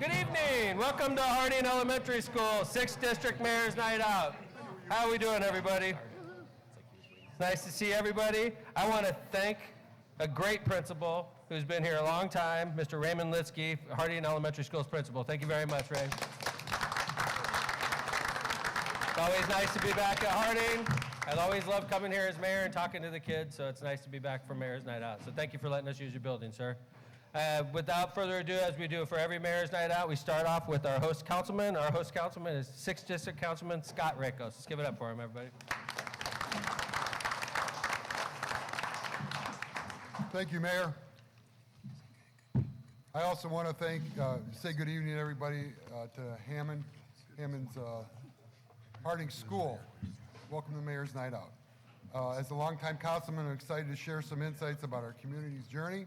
Good evening. Welcome to Harding Elementary School, 6th District Mayor's Night Out. How are we doing, everybody? It's nice to see everybody. I want to thank a great principal who's been here a long time, Mr. Raymond Litsky, Harding Elementary School's principal. Thank you very much, Ray. It's always nice to be back at Harding. I always love coming here as mayor and talking to the kids, so it's nice to be back for Mayor's Night Out. So thank you for letting us use your building, sir. Without further ado, as we do for every Mayor's Night Out, we start off with our host councilman. Our host councilman is 6th District Councilman Scott Rakos. Let's give it up for him, everybody. Thank you, Mayor. I also want to say good evening, everybody, to Hammond's Harding School. Welcome to Mayor's Night Out. As a longtime councilman, I'm excited to share some insights about our community's journey.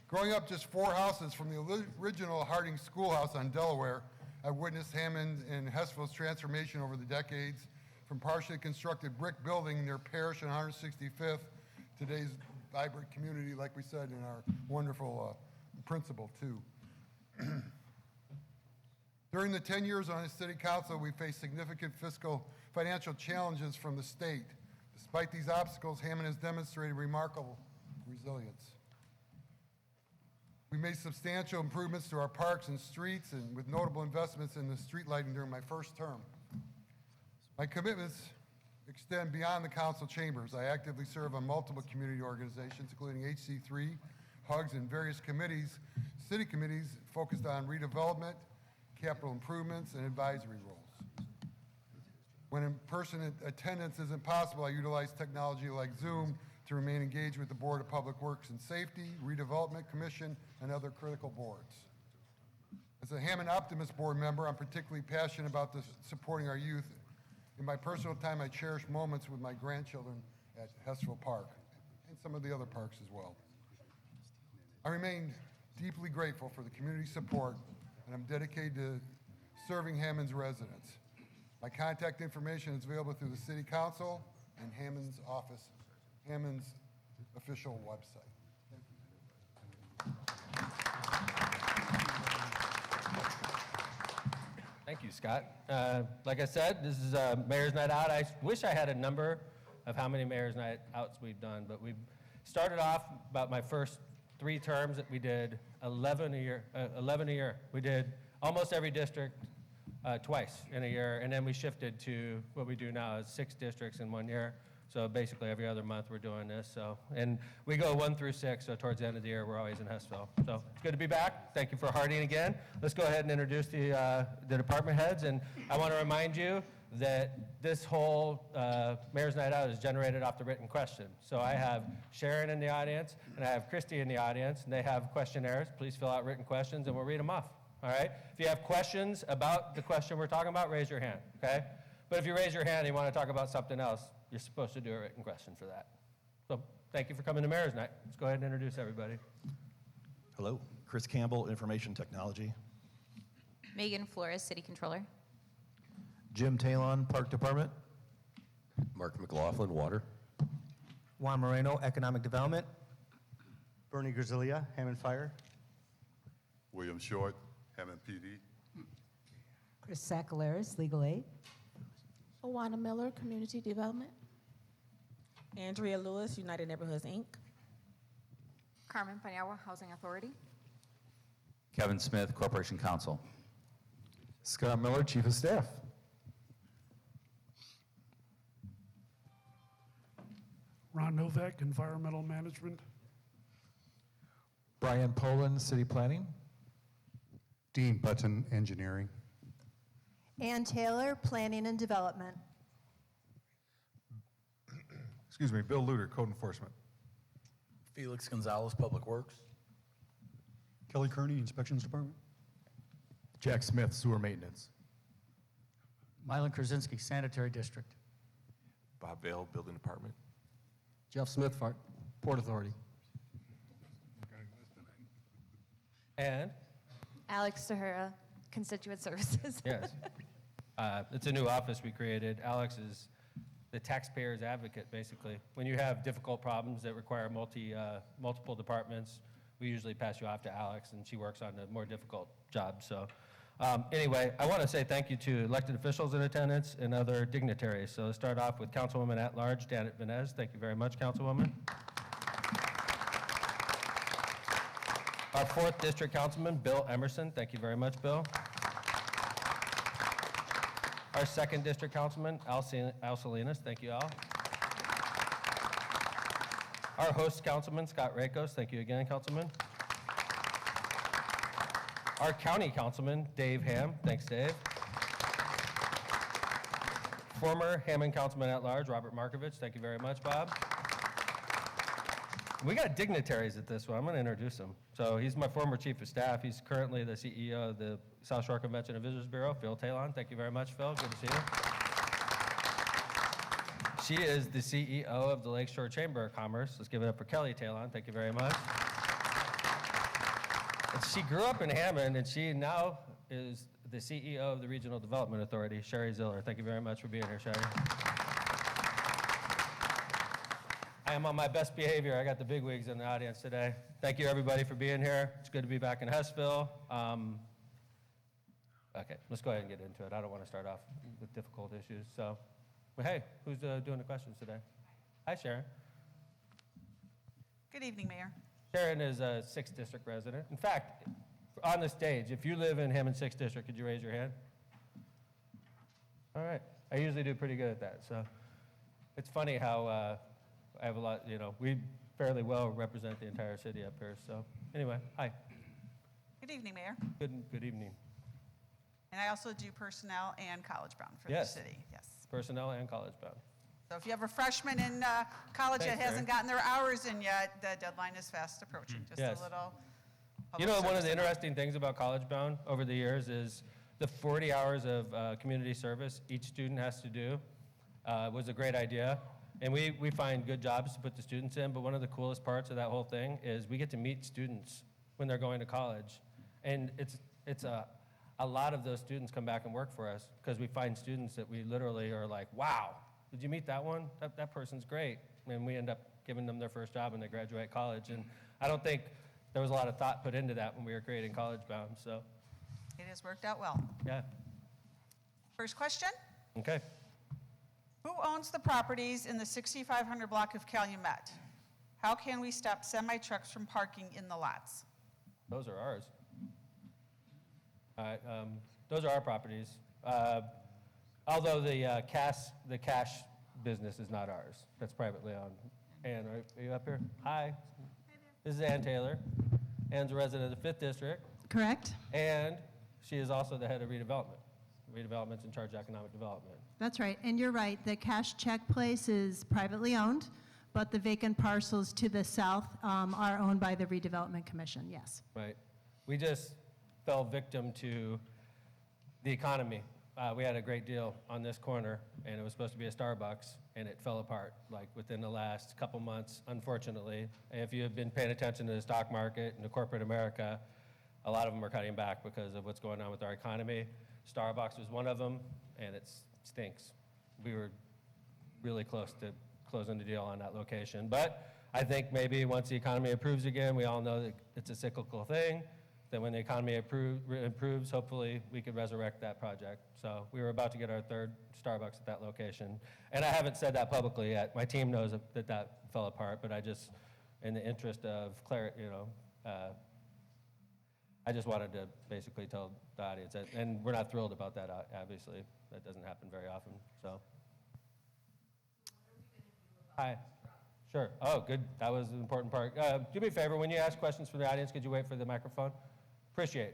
Growing up just 4 houses from the original Harding Schoolhouse on Delaware, I've witnessed Hammond and Hessville's transformation over the decades, from partially constructed brick building near Parish and 165th, today's vibrant community, like we said, in our wonderful principal, too. During the 10 years on the city council, we faced significant financial challenges from the state. Despite these obstacles, Hammond has demonstrated remarkable resilience. We made substantial improvements to our parks and streets, and with notable investments in the street lighting during my first term. My commitments extend beyond the council chambers. I actively serve on multiple community organizations, including HC3, HUGS, and various committees, city committees focused on redevelopment, capital improvements, and advisory roles. When in-person attendance isn't possible, I utilize technology like Zoom to remain engaged with the Board of Public Works and Safety, Redevelopment Commission, and other critical boards. As a Hammond Optimist board member, I'm particularly passionate about supporting our youth. In my personal time, I cherish moments with my grandchildren at Hessville Park and some of the other parks as well. I remain deeply grateful for the community support, and I'm dedicated to serving Hammond's residents. My contact information is available through the City Council and Hammond's office, Hammond's official website. Thank you, Scott. Like I said, this is Mayor's Night Out. I wish I had a number of how many Mayor's Night Outs we've done, but we started off about my first 3 terms that we did 11 a year. We did almost every district twice in a year, and then we shifted to what we do now is 6 districts in 1 year. So basically every other month we're doing this. So, and we go 1 through 6, so towards the end of the year we're always in Hessville. So it's good to be back. Thank you for Harding again. Let's go ahead and introduce the department heads. And I want to remind you that this whole Mayor's Night Out is generated off the written question. So I have Sharon in the audience and I have Christy in the audience, and they have questionnaires. Please fill out written questions and we'll read them off. All right? If you have questions about the question we're talking about, raise your hand, okay? But if you raise your hand and you want to talk about something else, you're supposed to do a written question for that. So thank you for coming to Mayor's Night. Let's go ahead and introduce everybody. Hello, Chris Campbell, Information Technology. Megan Flores, City Controller. Jim Talon, Park Department. Mark McLaughlin, Water. Juan Moreno, Economic Development. Bernie Grazilla, Hammond Fire. William Short, Hammond PD. Chris Sakalaris, Legal Aid. Awana Miller, Community Development. Andrea Lewis, United Neighborhoods, Inc. Carmen Paniagua, Housing Authority. Kevin Smith, Corporation Counsel. Scott Miller, Chief of Staff. Ron Novak, Environmental Management. Brian Poland, City Planning. Dean Button, Engineering. Ann Taylor, Planning and Development. Bill Luter, Code Enforcement. Felix Gonzalez, Public Works. Kelly Kearney, Inspections Department. Jack Smith, Sewer Maintenance. Mylan Krasinski, Sanitary District. Bob Vale, Building Department. Jeff Smith, Port Authority. And? Alex Sahara, Constituent Services. Yes. It's a new office we created. Alex is the taxpayer's advocate, basically. When you have difficult problems that require multiple departments, we usually pass you off to Alex, and she works on the more difficult jobs. So anyway, I want to say thank you to elected officials in attendance and other dignitaries. So let's start off with Councilwoman at Large, Janet Venez. Thank you very much, Councilwoman. Our 4th District Councilman, Bill Emerson. Thank you very much, Bill. Our 2nd District Councilman, Al Salinas. Thank you, Al. Our host councilman, Scott Rakos. Thank you again, Councilman. Our county councilman, Dave Ham. Thanks, Dave. Former Hammond Councilman at Large, Robert Markovich. Thank you very much, Bob. We got dignitaries at this one. I'm going to introduce him. So he's my former chief of staff. He's currently the CEO of the South Shore Convention and Visitors Bureau, Phil Talon. Thank you very much, Phil. Good to see you. She is the CEO of the Lakeshore Chamber of Commerce. Let's give it up for Kelly Talon. Thank you very much. And she grew up in Hammond, and she now is the CEO of the Regional Development Authority, Sherry Ziller. Thank you very much for being here, Sherry. I am on my best behavior. I got the bigwigs in the audience today. Thank you, everybody, for being here. It's good to be back in Hessville. Okay, let's go ahead and get into it. I don't want to start off with difficult issues. So, but hey, who's doing the questions today? Hi, Sharon. Good evening, Mayor. Sharon is a 6th District resident. In fact, on the stage, if you live in Hammond 6th District, could you raise your hand? All right. I usually do pretty good at that. So it's funny how I have a lot, we fairly well represent the entire city up here. So anyway, hi. Good evening, Mayor. Good evening. And I also do personnel and college bound for the Yes. city. Yes. Personnel and college bound. So if you have a freshman in college that Thanks, hasn't Mary. gotten their hours in yet, the deadline is fast approaching. Just Yes. a little. You public know, one of service the announcement. interesting things about College Bound over the years is the 40 hours of community service each student has to do was a great idea. And we find good jobs to put the students in, but one of the coolest parts of that whole thing is we get to meet students when they're going to college. And it's a lot of those students come back and work for us because we find students that we literally are like, wow, did you meet that one? That person's great. And we end up giving them their first job when they graduate college. And I don't think there was a lot of thought put into that when we were creating College Bound. So, It has worked out well. yeah. First question. Okay. Who owns the properties in the 6500 block of Calumet? How can we stop semi-trucks from parking in the lots? Those are ours. All right, those are our properties. Although the cash business is not ours. That's privately owned. Ann, are you up here? Hi. This is Ann Taylor. Ann's a resident of the 5th District, Correct? and she is also the head of redevelopment. Redevelopment's in charge of economic development. That's right. And you're right, the cash check place is privately owned, but the vacant parcels to the south are owned by the Redevelopment Commission, yes. Right. We just fell victim to the economy. We had a great deal on this corner, and it was supposed to be a Starbucks, and it fell apart like within the last couple months, unfortunately. And if you have been paying attention to the stock market and to corporate America, a lot of them are cutting back because of what's going on with our economy. Starbucks was one of them, and it stinks. We were really close to closing the deal on that location. But I think maybe once the economy improves again, we all know that it's a cyclical thing, that when the economy improves, hopefully we could resurrect that project. So we were about to get our 3rd Starbucks at that location. And I haven't said that publicly yet. My team knows that fell apart, but I just, in the interest of clarity, I just wanted to basically tell the audience that, and we're not thrilled about that, obviously. That doesn't happen very often, so. Hi. Sure. Oh, good. That was an important part. Do me a favor, when you ask questions from the audience, could you wait for the microphone? Appreciate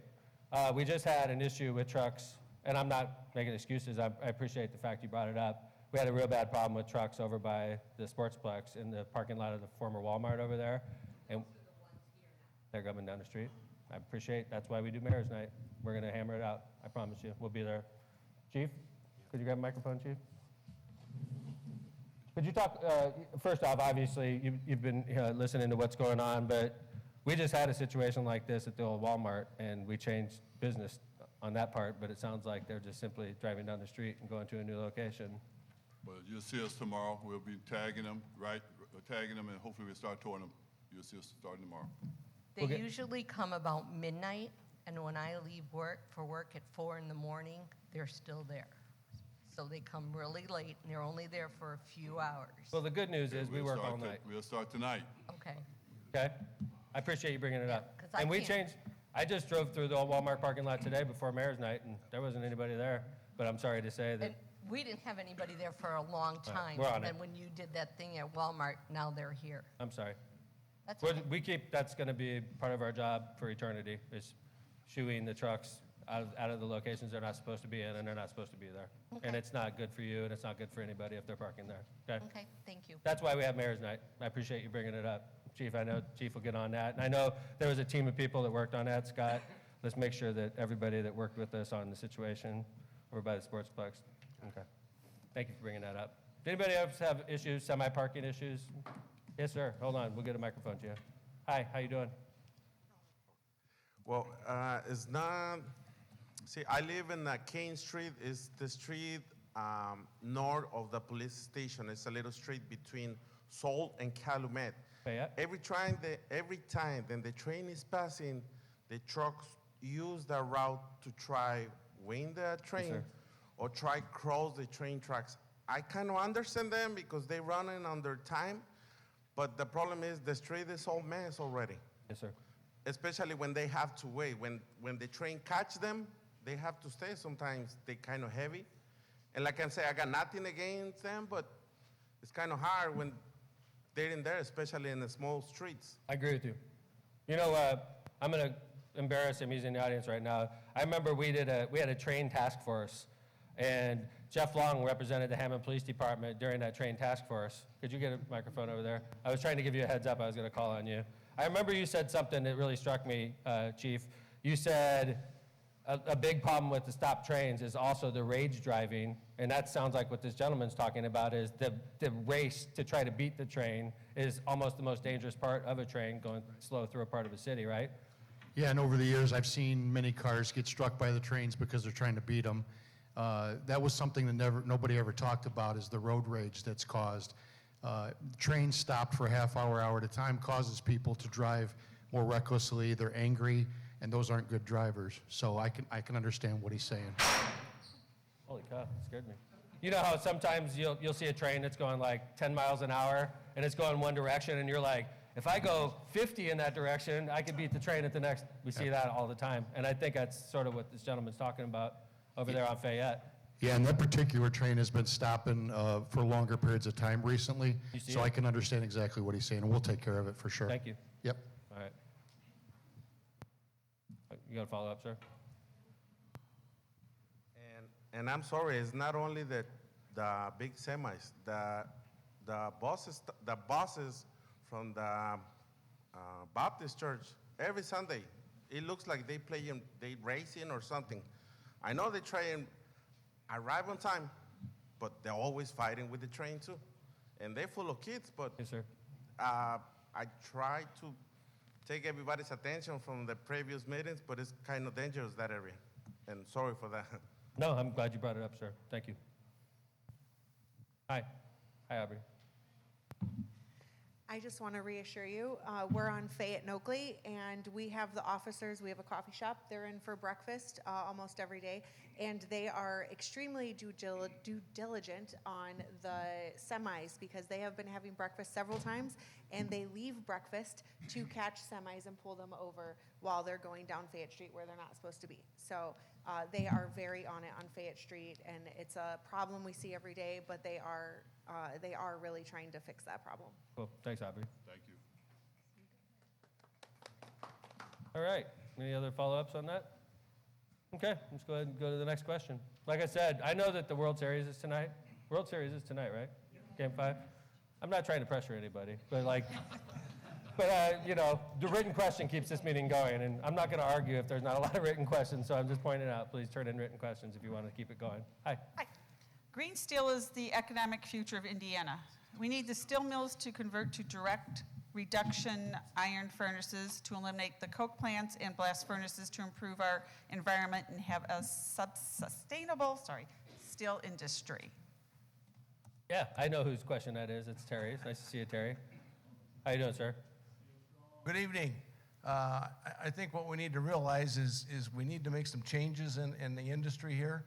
it. We just had an issue with trucks, and I'm not making excuses. I appreciate the fact you brought it up. We had a real bad problem with trucks over by the Sportsplex in the parking lot of the former Walmart over there. And they're coming down the street. I appreciate, that's why we do Mayor's Night. We're going to hammer it out. I promise you. We'll be there. Chief, could you grab a microphone, Chief? Could you talk, first off, obviously, you've been listening to what's going on, but we just had a situation like this at the old Walmart, and we changed business on that part, but it sounds like they're just simply driving down the street and going to a new location. Well, you'll see us tomorrow. We'll be tagging them, and hopefully we'll start touring them. You'll see us starting tomorrow. They We'll get- usually come about midnight, and when I leave work for work at 4 in the morning, they're still there. So they come really late, and they're only there for a few hours. Well, the good news is we We'll work all start night, We'll start tonight. Okay. okay? I appreciate you bringing it up. 'cause I And we can't- changed, I just drove through the old Walmart parking lot today before Mayor's Night, and there wasn't anybody there. But I'm sorry to say that, And we didn't have anybody there for a long time. we're on And it. then when you did that thing at Walmart, now they're here. I'm sorry. That's We're- okay. We keep, that's going to be part of our job for eternity, is shooing the trucks out of the locations they're not supposed to be in, and they're not supposed to be there. And Okay. it's not good for you, and it's not good for anybody if they're parking there, okay? Okay, thank you. That's why we have Mayor's Night. I appreciate you bringing it up. Chief, I know Chief will get on that. And I know there was a team of people that worked on that, Scott. Let's make sure that everybody that worked with us on the situation over by the Sportsplex. Okay. Thank you for bringing that up. Does anybody else have issues, semi-parking issues? Yes, sir. Hold on, we'll get a microphone to you. Hi, how you doing? Well, it's not, see, I live in Kane Street. It's the street north of the police station. It's a little street between Seoul and Calumet. Fayette? Every time then the train is passing, the trucks use that route to try win the train sir. or try cross the train tracks. I kind of understand them because they running on their time, but the problem is the street is all mess already. Yes, sir. Especially when they have to wait. When the train catch them, they have to stay. Sometimes they kind of heavy. And like I say, I got nothing against them, but it's kind of hard when they're in there, especially in the small streets. I agree with you. You know, I'm going to embarrass him. He's in the audience right now. I remember we had a train task force, and Jeff Long represented the Hammond Police Department during that train task force. Could you get a microphone over there? I was trying to give you a heads up. I was going to call on you. I remember you said something that really struck me, Chief. You said a big problem with the stop trains is also the rage driving, and that sounds like what this gentleman's talking about is the race to try to beat the train is almost the most dangerous part of a train going slow through a part of a city, right? Yeah, and over the years, I've seen many cars get struck by the trains because they're trying to beat them. That was something that nobody ever talked about, is the road rage that's caused. Trains stopped for a half hour at a time causes people to drive more recklessly. They're angry, and those aren't good drivers. So I can understand what he's saying. Holy cow, that scared me. You know how sometimes you'll see a train that's going like 10 miles an hour, and it's going one direction, and you're like, if I go 50 in that direction, I could beat the train at the next. We see that all the time. And I think that's sort of what this gentleman's talking about over there on Fayette. Yeah, and that particular train has been stopping for longer periods of time recently. You see So it? I can understand exactly what he's saying, and we'll take care of it for sure. Thank you. Yep. All right. You got a follow-up, sir? And I'm sorry, it's not only the big semis, the buses from the Baptist church every Sunday. It looks like they racing or something. I know they try and arrive on time, but they're always fighting with the train too, and they're full of kids. But yes, sir. I try to take everybody's attention from the previous meetings, but it's kind of dangerous, that area, and sorry for that. No, I'm glad you brought it up, sir. Thank you. Hi. Hi, Aubrey. I just want to reassure you, we're on Fayette and Oakley, and we have the officers, we have a coffee shop, they're in for breakfast almost every day, and they are extremely due diligent on the semis because they have been having breakfast several times, and they leave breakfast to catch semis and pull them over while they're going down Fayette Street where they're not supposed to be. So they are very on it on Fayette Street, and it's a problem we see every day, but they are really trying to fix that problem. Cool. Thanks, Aubrey. Thank you. All right. Any other follow-ups on that? Okay, let's go ahead and go to the next question. Like I said, I know that the World Series is tonight. World Series is tonight, right? Game 5? I'm not trying to pressure anybody, but you know, the written question keeps this meeting going, and I'm not going to argue if there's not a lot of written questions, so I'm just pointing out, please turn in written questions if you want to keep it going. Hi. Hi. Green steel is the economic future of Indiana. We need the steel mills to convert to direct reduction iron furnaces to eliminate the coke plants and blast furnaces to improve our environment and have a sustainable steel industry. Yeah, I know whose question that is. It's Terry's. Nice to see you, Terry. How you doing, sir? Good evening. I think what we need to realize is we need to make some changes in the industry here.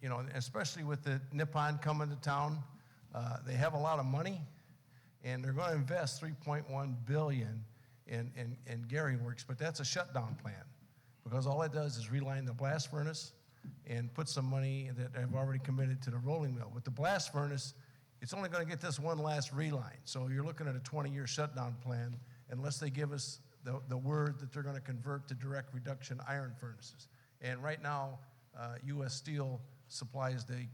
You know, especially with the Nippon coming to town, they have a lot of money, and they're going to invest $3.1 billion in Gary Works, but that's a shutdown plan, because all it does is reline the blast furnace and put some money that I've already committed to the rolling mill. With the blast furnace, it's only going to get this one last reline, so you're looking at a 20-year shutdown plan unless they give us the word that they're going to convert to direct reduction iron furnaces. And right now, U.S. Steel supplies the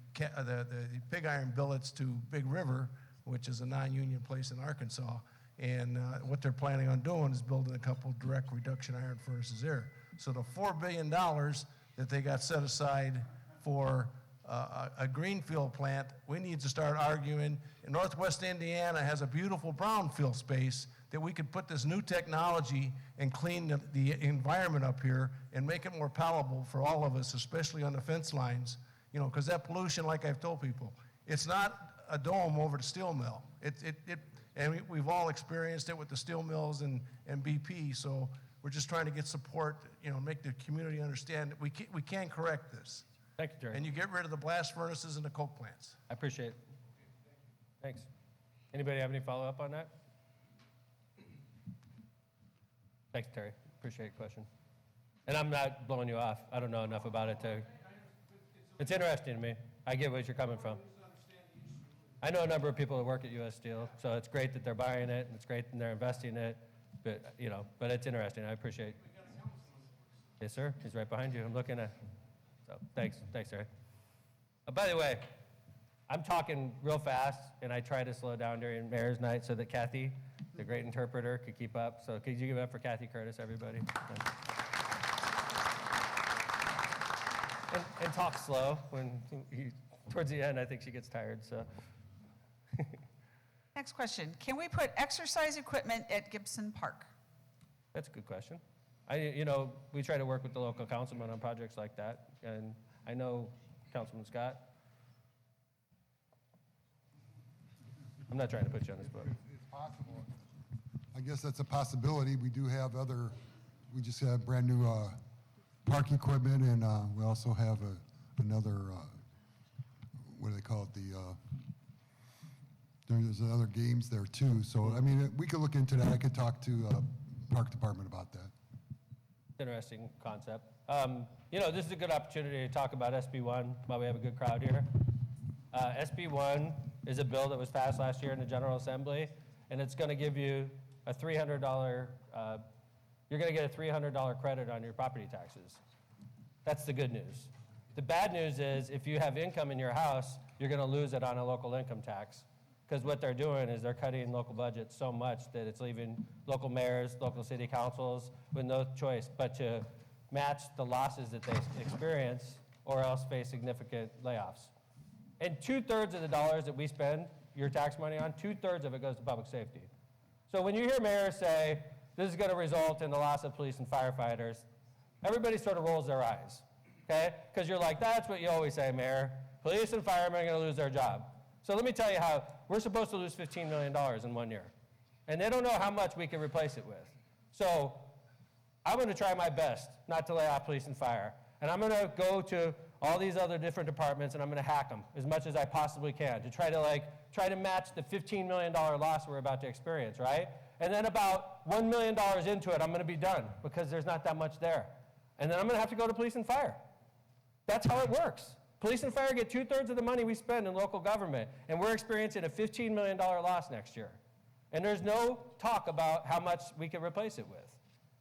pig iron billets to Big River, which is a non-union place in Arkansas. And what they're planning on doing is building a couple direct reduction iron furnaces there. So the $4 billion that they got set aside for a greenfield plant, we need to start arguing. And Northwest Indiana has a beautiful brownfield space that we could put this new technology and clean the environment up here and make it more palatable for all of us, especially on the fence lines. You know, because that pollution, like I've told people, it's not a dome over the steel mill. And we've all experienced it with the steel mills and BP, so we're just trying to get support, you know, make the community understand that we can correct this. Thank you, Terry. And you get rid of the blast furnaces and the coke plants. I appreciate it. Thanks. Anybody have any follow-up on that? Thanks, Terry. Appreciate your question. And I'm not blowing you off. I don't know enough about it to. It's interesting to me. I get where you're coming from. I know a number of people that work at U.S. Steel, so it's great that they're buying it, and it's great that they're investing in it, but, you know, but it's interesting. I appreciate. Yes, sir. He's right behind you. I'm looking at. So thanks, Terry. By the way, I'm talking real fast, and I try to slow down during Mayor's Night so that Kathy, the great interpreter, could keep up. So could you give it up for Kathy Curtis, everybody? And talk slow when towards the end, I think she gets tired. So. Next question. Can we put exercise equipment at Gibson Park? That's a good question. You know, we try to work with the local councilman on projects like that, and I know Councilman Scott. I'm not trying to put you on the spot. It's possible. I guess that's a possibility. We do have we just have brand new park equipment, and we also have another, what do they call it? There's other games there too. So, I mean, we could look into that. I could talk to Park Department about that. Interesting concept. You know, this is a good opportunity to talk about SB1 while we have a good crowd here. SB1 is a bill that was passed last year in the General Assembly, and it's going to give you a $300, you're going to get a $300 credit on your property taxes. That's the good news. The bad news is if you have income in your house, you're going to lose it on a local income tax. Because what they're doing is they're cutting local budgets so much that it's leaving local mayors, local city councils with no choice but to match the losses that they experience or else face significant layoffs. And 2/3 of the dollars that we spend your tax money on, 2/3 of it goes to public safety. So when you hear mayors say, this is going to result in the loss of police and firefighters, everybody sort of rolls their eyes, okay? Because you're like, that's what you always say, Mayor. Police and firemen are going to lose their job. So let me tell you how we're supposed to lose $15 million in 1 year. And they don't know how much we can replace it with. So I'm going to try my best not to lay off police and fire. And I'm going to go to all these other different departments and I'm going to hack them as much as I possibly can to try to match the $15 million loss we're about to experience, right? And then about $1 million into it, I'm going to be done because there's not that much there. And then I'm going to have to go to police and fire. That's how it works. Police and fire get 2/3 of the money we spend in local government, and we're experiencing a $15 million loss next year. And there's no talk about how much we can replace it with.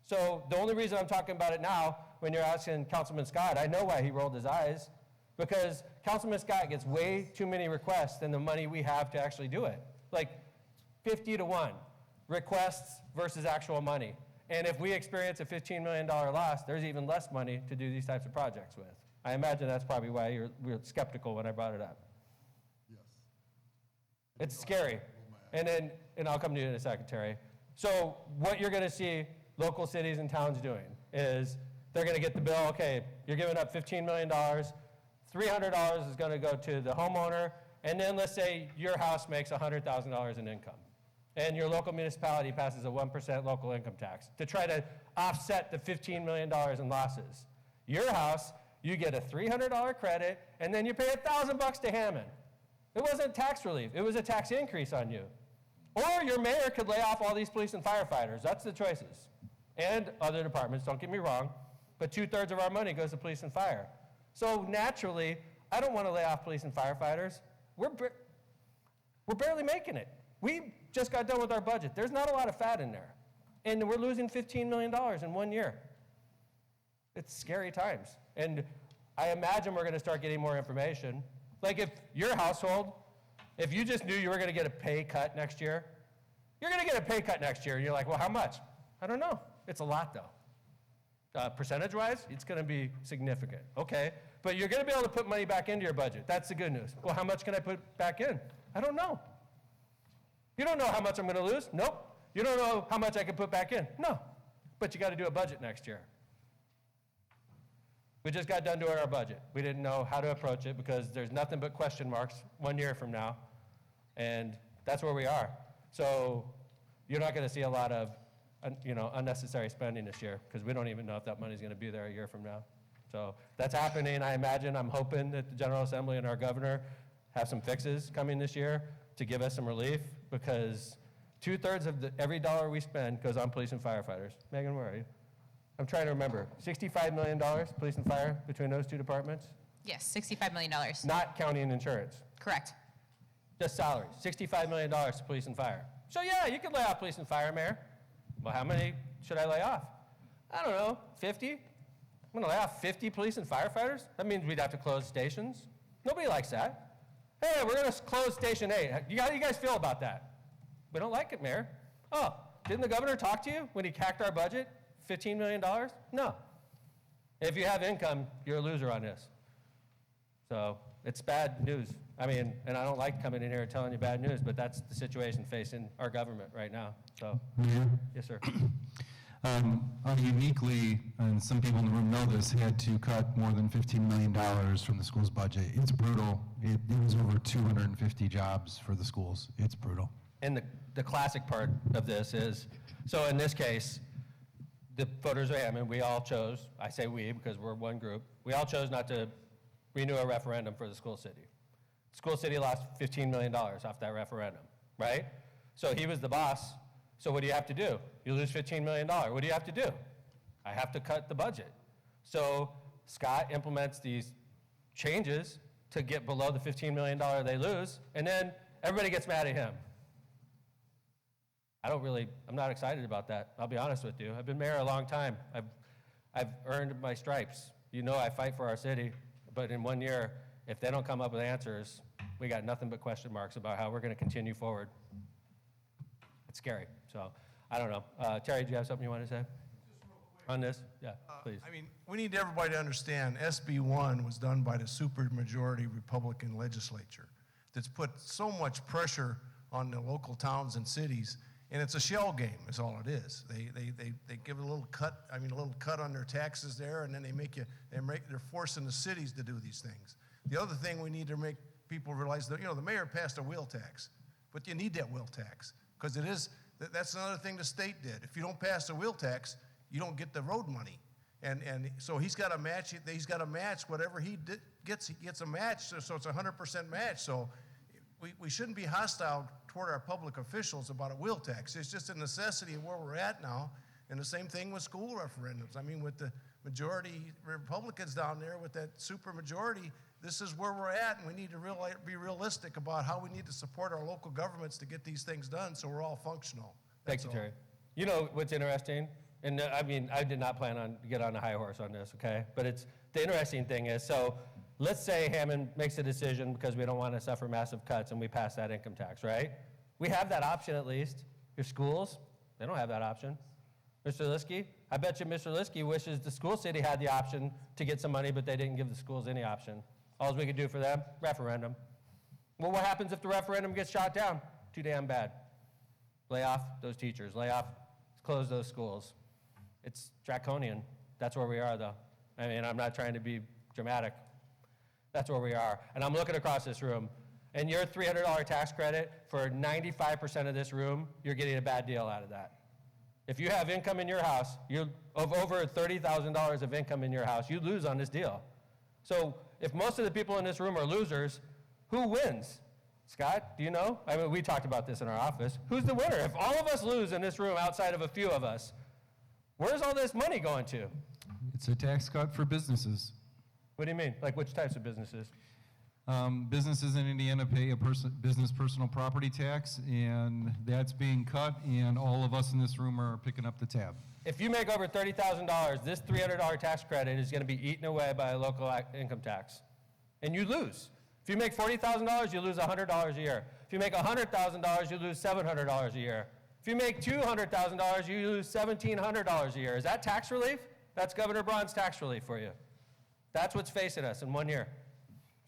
So the only reason I'm talking about it now, when you're asking Councilman Scott, I know why he rolled his eyes, because Councilman Scott gets way too many requests than the money we have to actually do it. Like 50-1, requests versus actual money. And if we experience a $15 million loss, there's even less money to do these types of projects with. I imagine that's probably why you're skeptical when I brought it up. Yes. It's scary. And I'll come to you in a second, Terry. So what you're going to see local cities and towns doing is they're going to get the bill, okay, you're giving up $15 million, $300 is going to go to the homeowner, and then let's say your house makes $100,000 in income. and your local municipality passes a 1% local income tax to try to offset the $15 million in losses. Your house, you get a $300 credit, and then you pay $1,000 to Hammond. It wasn't tax relief, it was a tax increase on you. Or your mayor could lay off all these police and firefighters. That's the choices. And other departments, don't get me wrong, but 2/3 of our money goes to police and fire. So naturally, I don't want to lay off police and firefighters. We're barely making it. We just got done with our budget. There's not a lot of fat in there. And we're losing $15 million in 1 year. It's scary times. And I imagine we're going to start getting more information. Like if your household, if you just knew you were going to get a pay cut next year, you're going to get a pay cut next year. And you're like, well, how much? I don't know. It's a lot, though. Percentage-wise, it's going to be significant. Okay. But you're going to be able to put money back into your budget. That's the good news. Well, how much can I put back in? I don't know. You don't know how much I'm going to lose? Nope. You don't know how much I can put back in? No. But you got to do a budget next year. We just got done doing our budget. We didn't know how to approach it because there's nothing but question marks 1 year from now. And that's where we are. So you're not going to see a lot of unnecessary spending this year because we don't even know if that money's going to be there a year from now. So that's happening, I imagine. I'm hoping that the General Assembly and our governor have some fixes coming this year to give us some relief because 2/3 of every dollar we spend goes on police and firefighters. Megan, where are you? I'm trying to remember. $65 million, police and fire, between those two departments? Yes, $65 million. Not counting insurance. Correct. Just salaries. $65 million to police and fire. So yeah, you could lay off police and fire, Mayor. Well, how many should I lay off? I don't know, 50? I'm going to lay off 50 police and firefighters? That means we'd have to close stations. Nobody likes that. Hey, we're going to close Station 8. How do you guys feel about that? We don't like it, Mayor. Oh, didn't the governor talk to you when he hacked our budget? $15 million? No. If you have income, you're a loser on this. So it's bad news. I mean, and I don't like coming in here and telling you bad news, but that's the situation facing our government right now. So, yes, sir. Uniquely, and some people in the room know this, had to cut more than $15 million from the school's budget. It's brutal. It was over 250 jobs for the schools. It's brutal. And the classic part of this is, so in this case, the voters of Hammond, we all chose, I say we because we're one group, we all chose not to renew a referendum for the school city. School city lost $15 million off that referendum, right? So he was the boss. So what do you have to do? You lose $15 million. What do you have to do? I have to cut the budget. So Scott implements these changes to get below the $15 million they lose, and then everybody gets mad at him. I'm not excited about that. I'll be honest with you. I've been mayor a long time. I've earned my stripes. You know I fight for our city, but in 1 year, if they don't come up with answers, we got nothing but question marks about how we're going to continue forward. It's scary. So I don't know. Terry, do you have something you want to say on this? Yeah, please. I mean, we need everybody to understand SB 1 was done by the supermajority Republican legislature that's put so much pressure on the local towns and cities, and it's a shell game is all it is. They give a little cut, a little cut on their taxes there, and then they're forcing the cities to do these things. The other thing we need to make people realize that, the mayor passed a wheel tax, but you need that wheel tax because that's another thing the state did. If you don't pass the wheel tax, you don't get the road money. And so he's got to match whatever he gets. He gets a match, so it's a 100% match. So we shouldn't be hostile toward our public officials about a wheel tax. It's just a necessity of where we're at now. And the same thing with school referendums. I mean, with the majority Republicans down there, with that super majority, this is where we're at, and we need to be realistic about how we need to support our local governments to get these things done so we're all functional. Thank you, Terry. You know what's interesting? And I did not plan on get on a high horse on this, okay? But the interesting thing is, so let's say Hammond makes a decision because we don't want to suffer massive cuts and we pass that income tax, right? We have that option at least. Your schools, they don't have that option. Mr. Liskey, I bet you Mr. Liskey wishes the school city had the option to get some money, but they didn't give the schools any option. All we could do for them, referendum. Well, what happens if the referendum gets shot down? Too damn bad. Lay off those teachers, close those schools. It's draconian. That's where we are, though. I mean, I'm not trying to be dramatic. That's where we are. And I'm looking across this room. and your $300 tax credit for 95% of this room, you're getting a bad deal out of that. If you have income in your house, you of over $30,000 of income in your house, you lose on this deal. So if most of the people in this room are losers, who wins? Scott, do you know? I mean, we talked about this in our office. Who's the winner? If all of us lose in this room outside of a few of us, where's all this money going to? It's a tax cut for businesses. What do you mean? Like which types of businesses? Businesses in Indiana pay a business personal property tax, and that's being cut, and all of us in this room are picking up the tab. If you make over $30,000, this $300 tax credit is going to be eaten away by a local income tax, and you lose. If you make $40,000, you lose $100 a year. If you make $100,000, you lose $700 a year. If you make $200,000, you lose $1,700 a year. Is that tax relief? That's Governor Braun's tax relief for you. That's what's facing us in 1 year.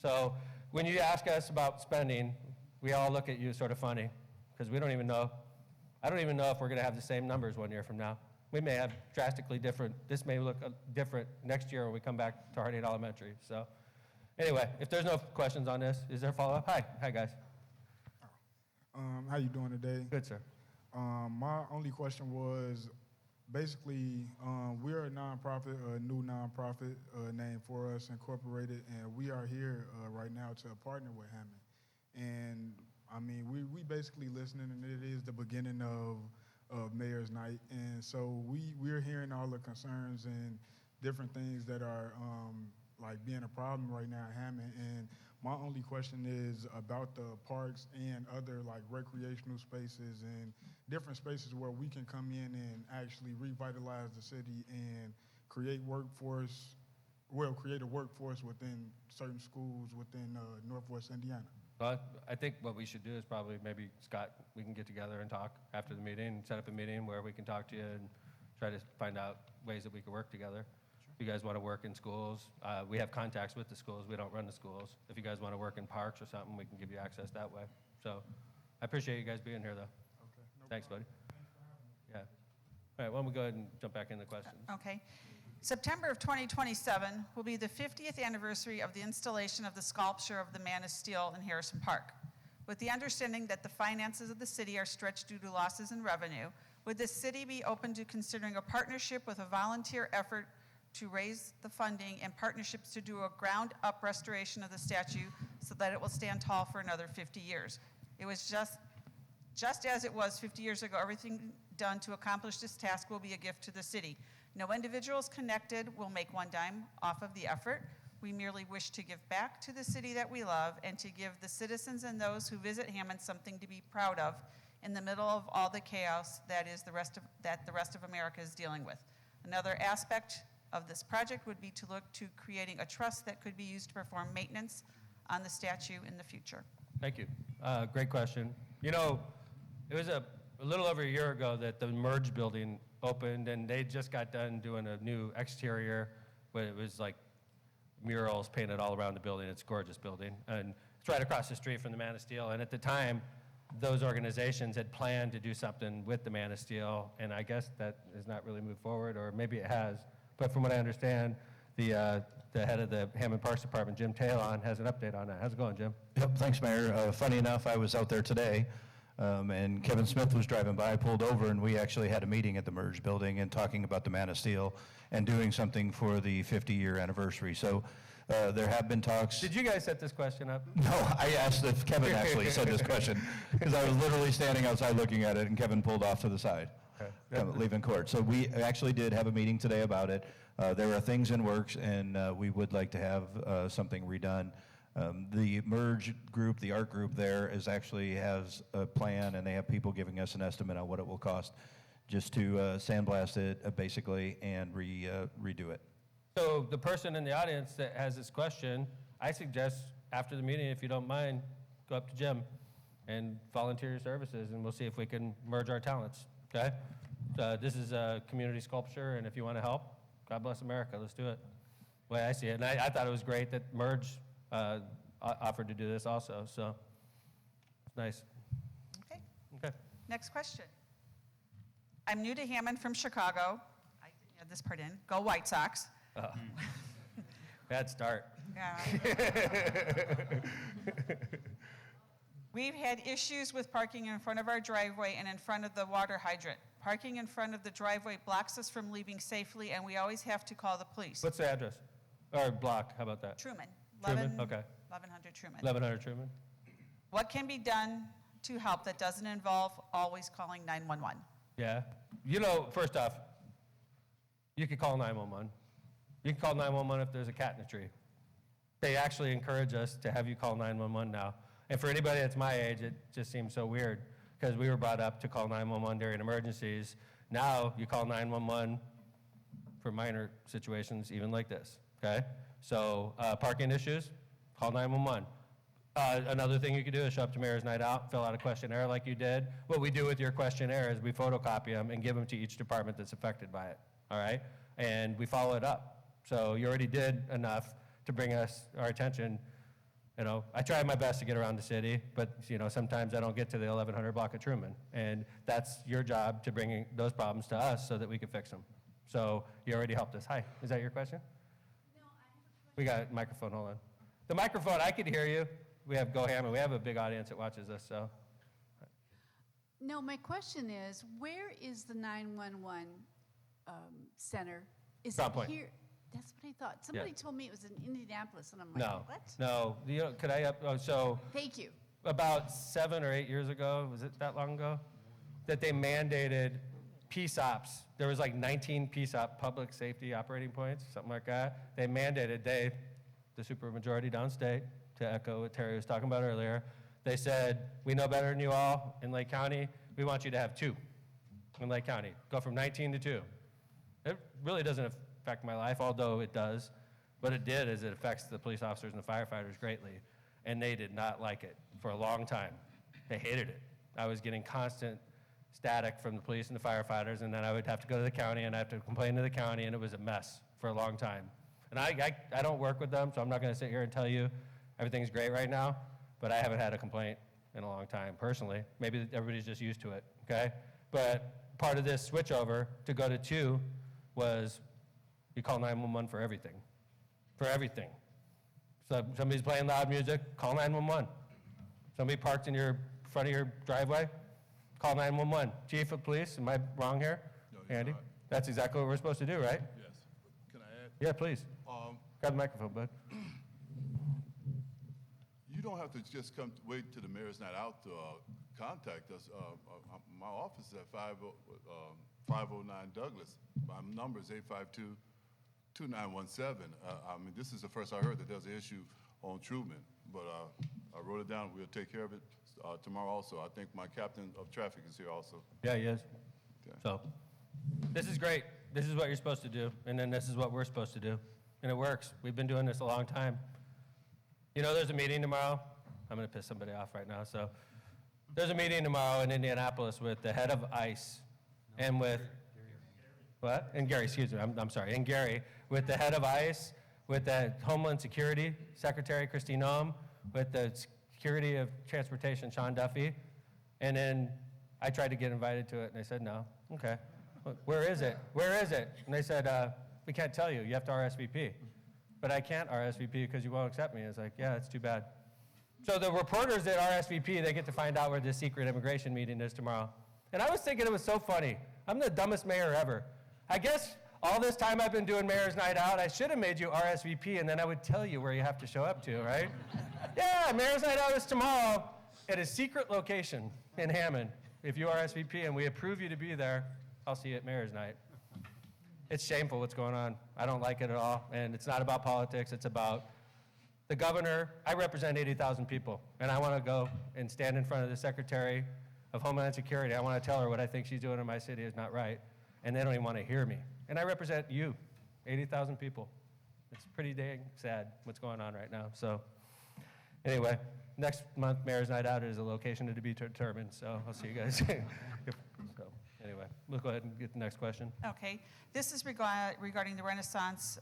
So when you ask us about spending, we all look at you sort of funny because we don't even know. I don't even know if we're going to have the same numbers 1 year from now. We may have drastically different. This may look different next year when we come back to Harding Elementary. So anyway, if there's no questions on this, is there a follow-up? Hi guys. How you doing today? Good, sir. My only question was, basically, we're a nonprofit, a new nonprofit named For Us Incorporated, and we are here right now to partner with Hammond. And I mean, we basically listening, and it is the beginning of Mayor's Night, and so we're hearing all the concerns and different things that are like being a problem right now at Hammond. And my only question is about the parks and other like recreational spaces and different spaces where we can come in and actually revitalize the city and create a workforce within certain schools within Northwest Indiana. Well, I think what we should do is probably maybe, Scott, we can get together and talk after the meeting and set up a meeting where we can talk to you and try to find out ways that we can work together. If you guys want to work in schools, we have contacts with the schools. We don't run the schools. If you guys want to work in parks or something, we can give you access that way. So I appreciate you guys being here, though. Okay. Thanks, buddy. Yeah. All right, why don't we go ahead and jump back into questions? Okay. September of 2027 will be the 50th anniversary of the installation of the sculpture of the Man of Steel in Harrison Park. With the understanding that the finances of the city are stretched due to losses in revenue, would the city be open to considering a partnership with a volunteer effort to raise the funding and partnerships to do a ground-up restoration of the statue so that it will stand tall for another 50 years? It was just as it was 50 years ago, everything done to accomplish this task will be a gift to the city. No individuals connected will make one dime off of the effort. We merely wish to give back to the city that we love and to give the citizens and those who visit Hammond something to be proud of in the middle of all the chaos that the rest of America is dealing with. Another aspect of this project would be to look to creating a trust that could be used to perform maintenance on the statue in the future. Thank you. Great question. You know, it was a little over a year ago that the Merge building opened, and they just got done doing a new exterior, but it was like murals painted all around the building. It's a gorgeous building, and it's right across the street from the Man of Steel. And at the time, those organizations had planned to do something with the Man of Steel, and I guess that has not really moved forward, or maybe it has. But from what I understand, the head of the Hammond Parks Department, Jim Talon, has an update on that. How's it going, Jim? Yep, thanks, Mayor. Funny enough, I was out there today, and Kevin Smith was driving by. I pulled over, and we actually had a meeting at the Merge building and talking about the Man of Steel and doing something for the 50-year anniversary. So there have been talks. Did you guys set this question up? No, I asked if Kevin actually said this question, because I was literally standing outside looking at it, and Kevin pulled off to the side, leaving court. So we actually did have a meeting today about it. There are things in works, and we would like to have something redone. The Merge group, the art group there, has a plan, and they have people giving us an estimate on what it will cost just to sandblast it, basically, and redo it. So the person in the audience that has this question, I suggest after the meeting, if you don't mind, go up to Jim and volunteer your services, and we'll see if we can merge our talents, okay? This is a community sculpture, and if you want to help, God bless America, let's do it. The way I see it. And I thought it was great that Merge offered to do this also, so it's nice. Okay. Okay. Next question. I'm new to Hammond from Chicago. I didn't add this part in. Go White Sox. Bad start. Yeah. We've had issues with parking in front of our driveway and in front of the water hydrant. Parking in front of the driveway blocks us from leaving safely, and we always have to call the police. What's the address? Or block, how about that? Truman. Truman? Okay. 1100 Truman. 1100 Truman? What can be done to help that doesn't involve always calling 911? Yeah. You know, first off, you could call 911. You can call 911 if there's a cat in the tree. They actually encourage us to have you call 911 now. And for anybody that's my age, it just seems so weird because we were brought up to call 911 during emergencies. Now you call 911 for minor situations, even like this, okay? So parking issues, call 911. Another thing you could do is show up to Mayor's Night Out, fill out a questionnaire like you did. What we do with your questionnaire is we photocopy them and give them to each department that's affected by it, all right? And we follow it up. So you already did enough to bring us our attention. You know, I try my best to get around the city, but you know, sometimes I don't get to the 1100 block of Truman. And that's your job to bring those problems to us so that we can fix them. So you already helped us. Hi, is that your question? No, we got a microphone, hold on. The microphone, I could hear you. We have Go Hammond. We have a big audience that watches us, so. No, my question is, where is the 911 center? Is Crown it Point. here? That's what I thought. Somebody told me it was in Indianapolis, and I'm like, No, what? no. You know, could I, so Thank you. about 7 or 8 years ago, was it that long ago, that they mandated PSOPs. There was like 19 PSOP, public safety operating points, something like that. They mandated, the supermajority downstate, to echo what Terry was talking about earlier, they said, we know better than you all in Lake County. We want you to have 2 in Lake County. Go from 19 to 2. It really doesn't affect my life, although it does. What it did is it affects the police officers and the firefighters greatly, and they did not like it for a long time. They hated it. I was getting constant static from the police and the firefighters, and then I would have to go to the county, and I have to complain to the county, and it was a mess for a long time. And I don't work with them, so I'm not going to sit here and tell you everything's great right now, but I haven't had a complaint in a long time, personally. Maybe everybody's just used to it, okay? But part of this switchover to go to 2 was you call 911 for everything. For everything. So somebody's playing loud music, call 911. Somebody parked in your front of your driveway, call 911. Chief of police, am I wrong here? No, you're Andy? not. That's exactly what we're supposed to do, right? Yes. Can I add? Yeah, please. Grab the microphone, bud. You don't have to just wait to the Mayor's Night Out to contact us. My office is at 509 Douglas. My number is 852-2917. I mean, this is the first I heard that there's an issue on Truman, but I wrote it down. We'll take care of it tomorrow also. I think my captain of traffic is here also. Yeah, he is. So, this is great. This is what you're supposed to do, and then this is what we're supposed to do. And it works. We've been doing this a long time. You know, there's a meeting tomorrow. I'm going to piss somebody off right now. So, there's a meeting tomorrow in Indianapolis with the head of ICE and with, what? And Gary, excuse me, I'm sorry. And Gary, with the head of ICE, with the Homeland Security Secretary, Christine Noem, with the Security of Transportation, Sean Duffy. And then I tried to get invited to it, and they said no. Okay. Where is it? Where is it? And they said, we can't tell you. You have to RSVP. But I can't RSVP because you won't accept me. It's like, yeah, it's too bad. So the reporters that RSVP, they get to find out where this secret immigration meeting is tomorrow. And I was thinking it was so funny. I'm the dumbest mayor ever. I guess all this time I've been doing Mayor's Night Out, I should have made you RSVP, and then I would tell you where you have to show up to, right? Yeah, Mayor's Night Out is tomorrow at a secret location in Hammond. If you RSVP and we approve you to be there, I'll see you at Mayor's Night. It's shameful what's going on. I don't like it at all, and it's not about politics. It's about the governor. I represent 80,000 people, and I want to go and stand in front of the Secretary of Homeland Security. I want to tell her what I think she's doing in my city is not right, and they don't even want to hear me. And I represent you, 80,000 people. It's pretty dang sad what's going on right now. So anyway, next month, Mayor's Night Out is a location to be determined, so I'll see you guys. So anyway, we'll go ahead and get the next question. Okay. This is regarding the Renaissance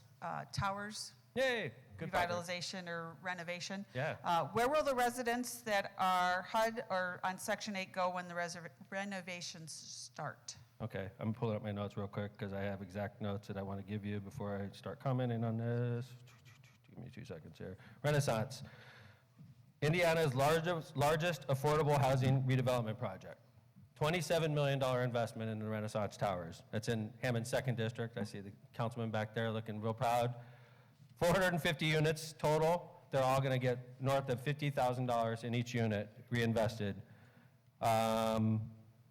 Towers. Yay! Good Revitalization or renovation. Yeah. Where will the residents that are HUD or on Section 8 go when the renovations start? Okay, I'm pulling up my notes real quick because I have exact notes that I want to give you before I start commenting on this. Give me 2 seconds here. Renaissance. Indiana's largest affordable housing redevelopment project. $27 million investment in the Renaissance Towers. That's in Hammond's 2nd District. I see the councilman back there looking real proud. 450 units total. They're all going to get north of $50,000 in each unit reinvested.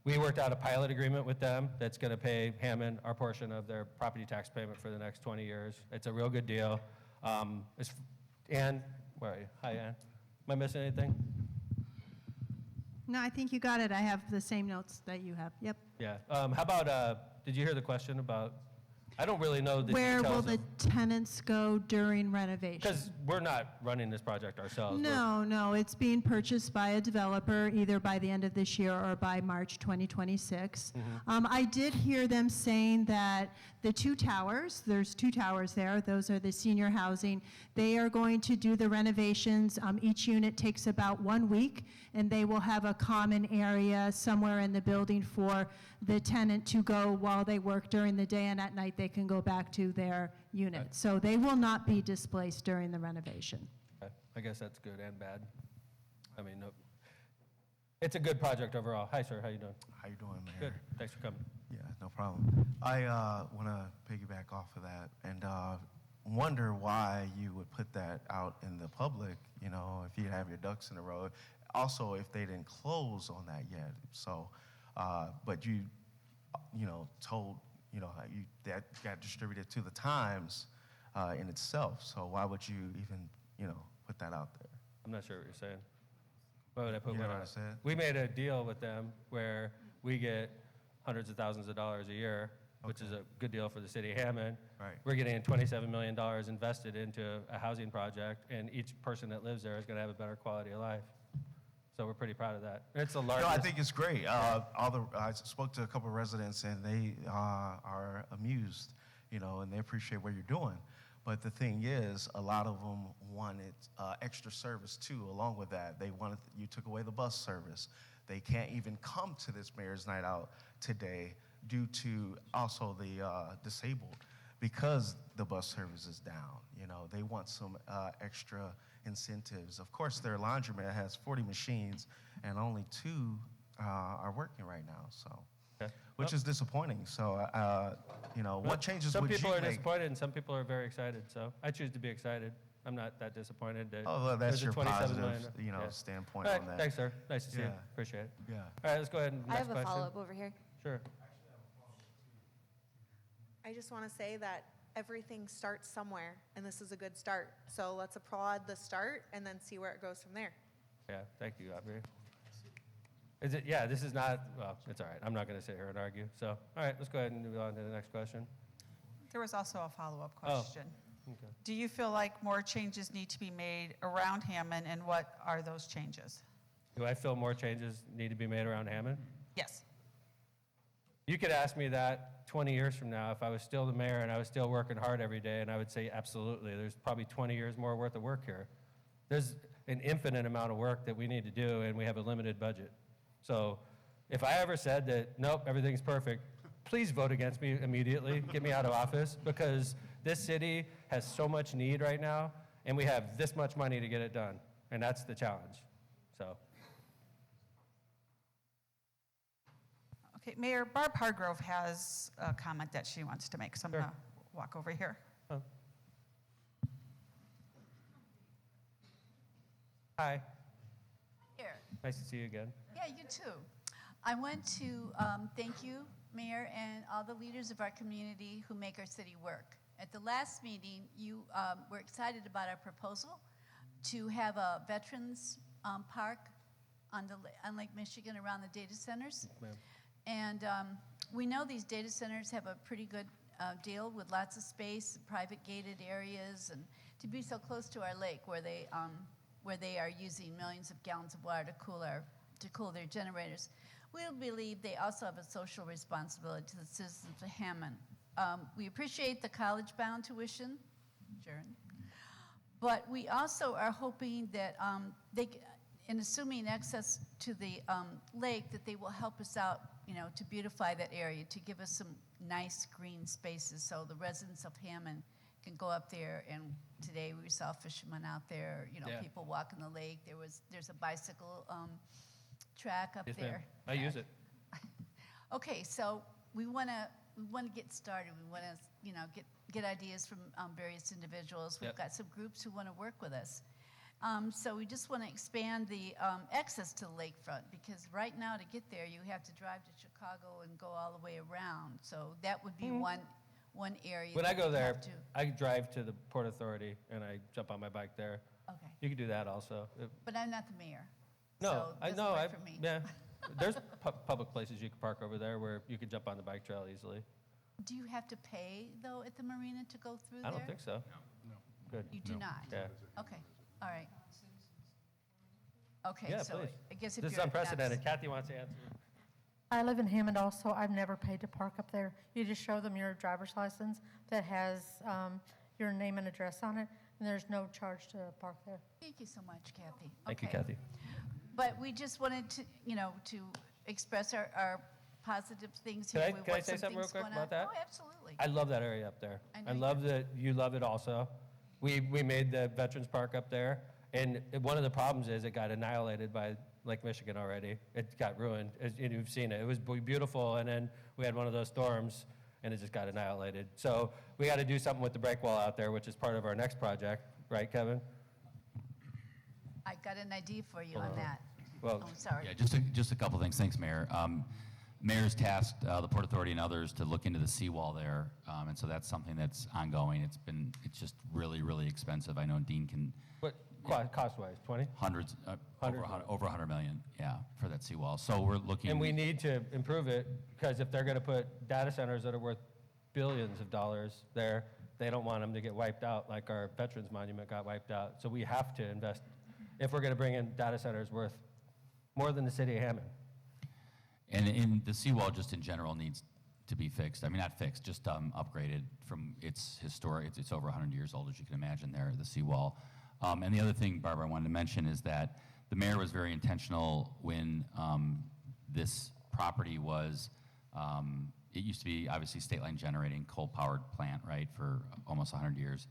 We worked out a pilot agreement with them that's going to pay Hammond our portion of their property tax payment for the next 20 years. It's a real good deal. Ann, where are you? Hi, Ann. Am I missing anything? No, I think you got it. I have the same notes that you have. Yep. Yeah. How about, did you hear the question about, I don't really know the Where will details the tenants go during renovation? because we're not running this project ourselves. No, it's being purchased by a developer either by the end of this year or by March 2026. I did hear them saying that the 2 towers, there's 2 towers there, those are the senior housing, they are going to do the renovations. Each unit takes about 1 week, and they will have a common area somewhere in the building for the tenant to go while they work during the day, and at night they can go back to their unit. So they will not be displaced during the renovation. Okay. I guess that's good and bad. I mean, no, it's a good project overall. Hi, sir. How you doing? How you doing, Mayor? Good. Thanks for coming. Yeah, no problem. I want to piggyback off of that and wonder why you would put that out in the public, you know, if you have your ducks in a row. Also, if they didn't close on that yet. So, but you know, told, you know, that got distributed to the Times in itself. So why would you even, you know, put that out there? I'm not sure what you're saying. Why would I put You know one what out? I said? We made a deal with them where we get hundreds of thousands of dollars a year, which is a good deal for the city of Hammond. Right. We're getting $27 million invested into a housing project, and each person that lives there is going to have a better quality of life. So we're pretty proud of that. It's the largest. No, I think it's great. I spoke to a couple of residents, and they are amused, you know, and they appreciate what you're doing. But the thing is, a lot of them wanted extra service too. Along with that, they wanted you took away the bus service. They can't even come to this Mayor's Night Out today due to also the disabled because the bus service is down. You know, they want some extra incentives. Of course, their laundromat has 40 machines, and only 2 are working right now. So, which is disappointing. So, you know, what changes would you make? Some people are disappointed, and some people are very excited. So I choose to be excited. I'm not that disappointed. That Oh, well, that's there's a your 27 positive, million. you know, Yeah. standpoint All right, on that. Thanks, sir. Nice to see you. Yeah. Appreciate it. Yeah. All right, let's go ahead and I next have a question. follow-up over here. Sure. I just want to say that everything starts somewhere, and this is a good start. So let's applaud the start and then see where it goes from there. Yeah, thank you, Aubrey. Is it, yeah, this is not, well, it's all right. I'm not going to sit here and argue. So, all right, let's go ahead and move on to the next question. There was also a follow-up Oh. question. Okay. Do you feel like more changes need to be made around Hammond, and what are those changes? Do I feel more changes need to be made around Hammond? Yes. You could ask me that 20 years from now if I was still the mayor and I was still working hard every day, and I would say absolutely. There's probably 20 years more worth of work here. There's an infinite amount of work that we need to do, and we have a limited budget. So if I ever said that, nope, everything's perfect, please vote against me immediately, get me out of office, because this city has so much need right now, and we have this much money to get it done, and that's the challenge. So. Okay, Mayor, Barb Hargrove has a comment that she wants to make, so I'm going to walk over here. Oh. Hi. Here. Nice to see you again. Yeah, you too. I want to thank you, Mayor, and all the leaders of our community who make our city work. At the last meeting, you were excited about our proposal to have a veterans park on Lake Michigan around the data centers. And we know these data centers have a pretty good deal with lots of space, private gated areas, and to be so close to our lake where they are using millions of gallons of water to cool their generators. We believe they also have a social responsibility to the citizens of Hammond. We appreciate the college-bound tuition, Sharon, but we also are hoping that in assuming access to the lake, that they will help us out, you know, to beautify that area, to give us some nice green spaces so the residents of Hammond can go up there, and today we saw fishermen out there, Yeah. people walking the lake. There's a bicycle track up Yes, ma'am. there. I use it. Okay, so we want to get started. We want to get ideas from various individuals. We've Yep. got some groups who want to work with us. So we just want to expand the access to the lakefront, because right now to get there you have to drive to Chicago and go all the way around. So that would be one area. When that I go we'd there, have to- I drive to the Port Authority and I jump on my bike there. Okay. You can do that also. But I'm not the mayor. No, so I it know. doesn't work for me. Yeah, there's public places you can park over there where you can jump on the bike trail easily. Do you have to pay though at the marina to go through there? I don't think so. No. Good. You do not? Yeah. Okay, all right. Okay, Yeah, so please. I guess if This is you're unprecedented. Kathy wants to answer. I live in Hammond also. I've never paid to park up there. You just show them your driver's license that has your name and address on it, and there's no charge to park there. Thank you so much, Kathy. Thank you, Okay. Kathy. But we just wanted to, to express our positive things Can here. I, We can I want say some something real things quick going about on. that? Oh, absolutely. I love that area up there. I know I you love that you love it also. We made the Veterans Park up there, and one of the problems is it got annihilated by Lake Michigan already. It got ruined. You've seen it. It was beautiful, and then we had one of those storms, and it just got annihilated. So we got to do something with the break wall out there, which is part of our next project, right, Kevin? I got an idea for you on that. Well, Oh, sorry. Yeah, just a couple things. Thanks, Mayor. Mayor's tasked the Port Authority and others to look into the seawall there, and so that's something that's ongoing. It's just really, really expensive. I know Dean can. What cost-wise, 20? Hundreds, Hundreds. over 100 million, yeah, for that seawall. So we're looking. And we need to improve it, because if they're going to put data centers that are worth billions of dollars there, they don't want them to get wiped out like our Veterans Monument got wiped out. So we have to invest if we're going to bring in data centers worth more than the city of Hammond. And in the seawall, just in general, needs to be fixed. I mean, not fixed, just upgraded from its historic. It's over 100 years old, as you can imagine. There, the seawall. And the other thing, Barbara, I wanted to mention is that the mayor was very intentional when this property was. It used to be obviously State Line Generating, coal-powered plant, right, for almost 100 years.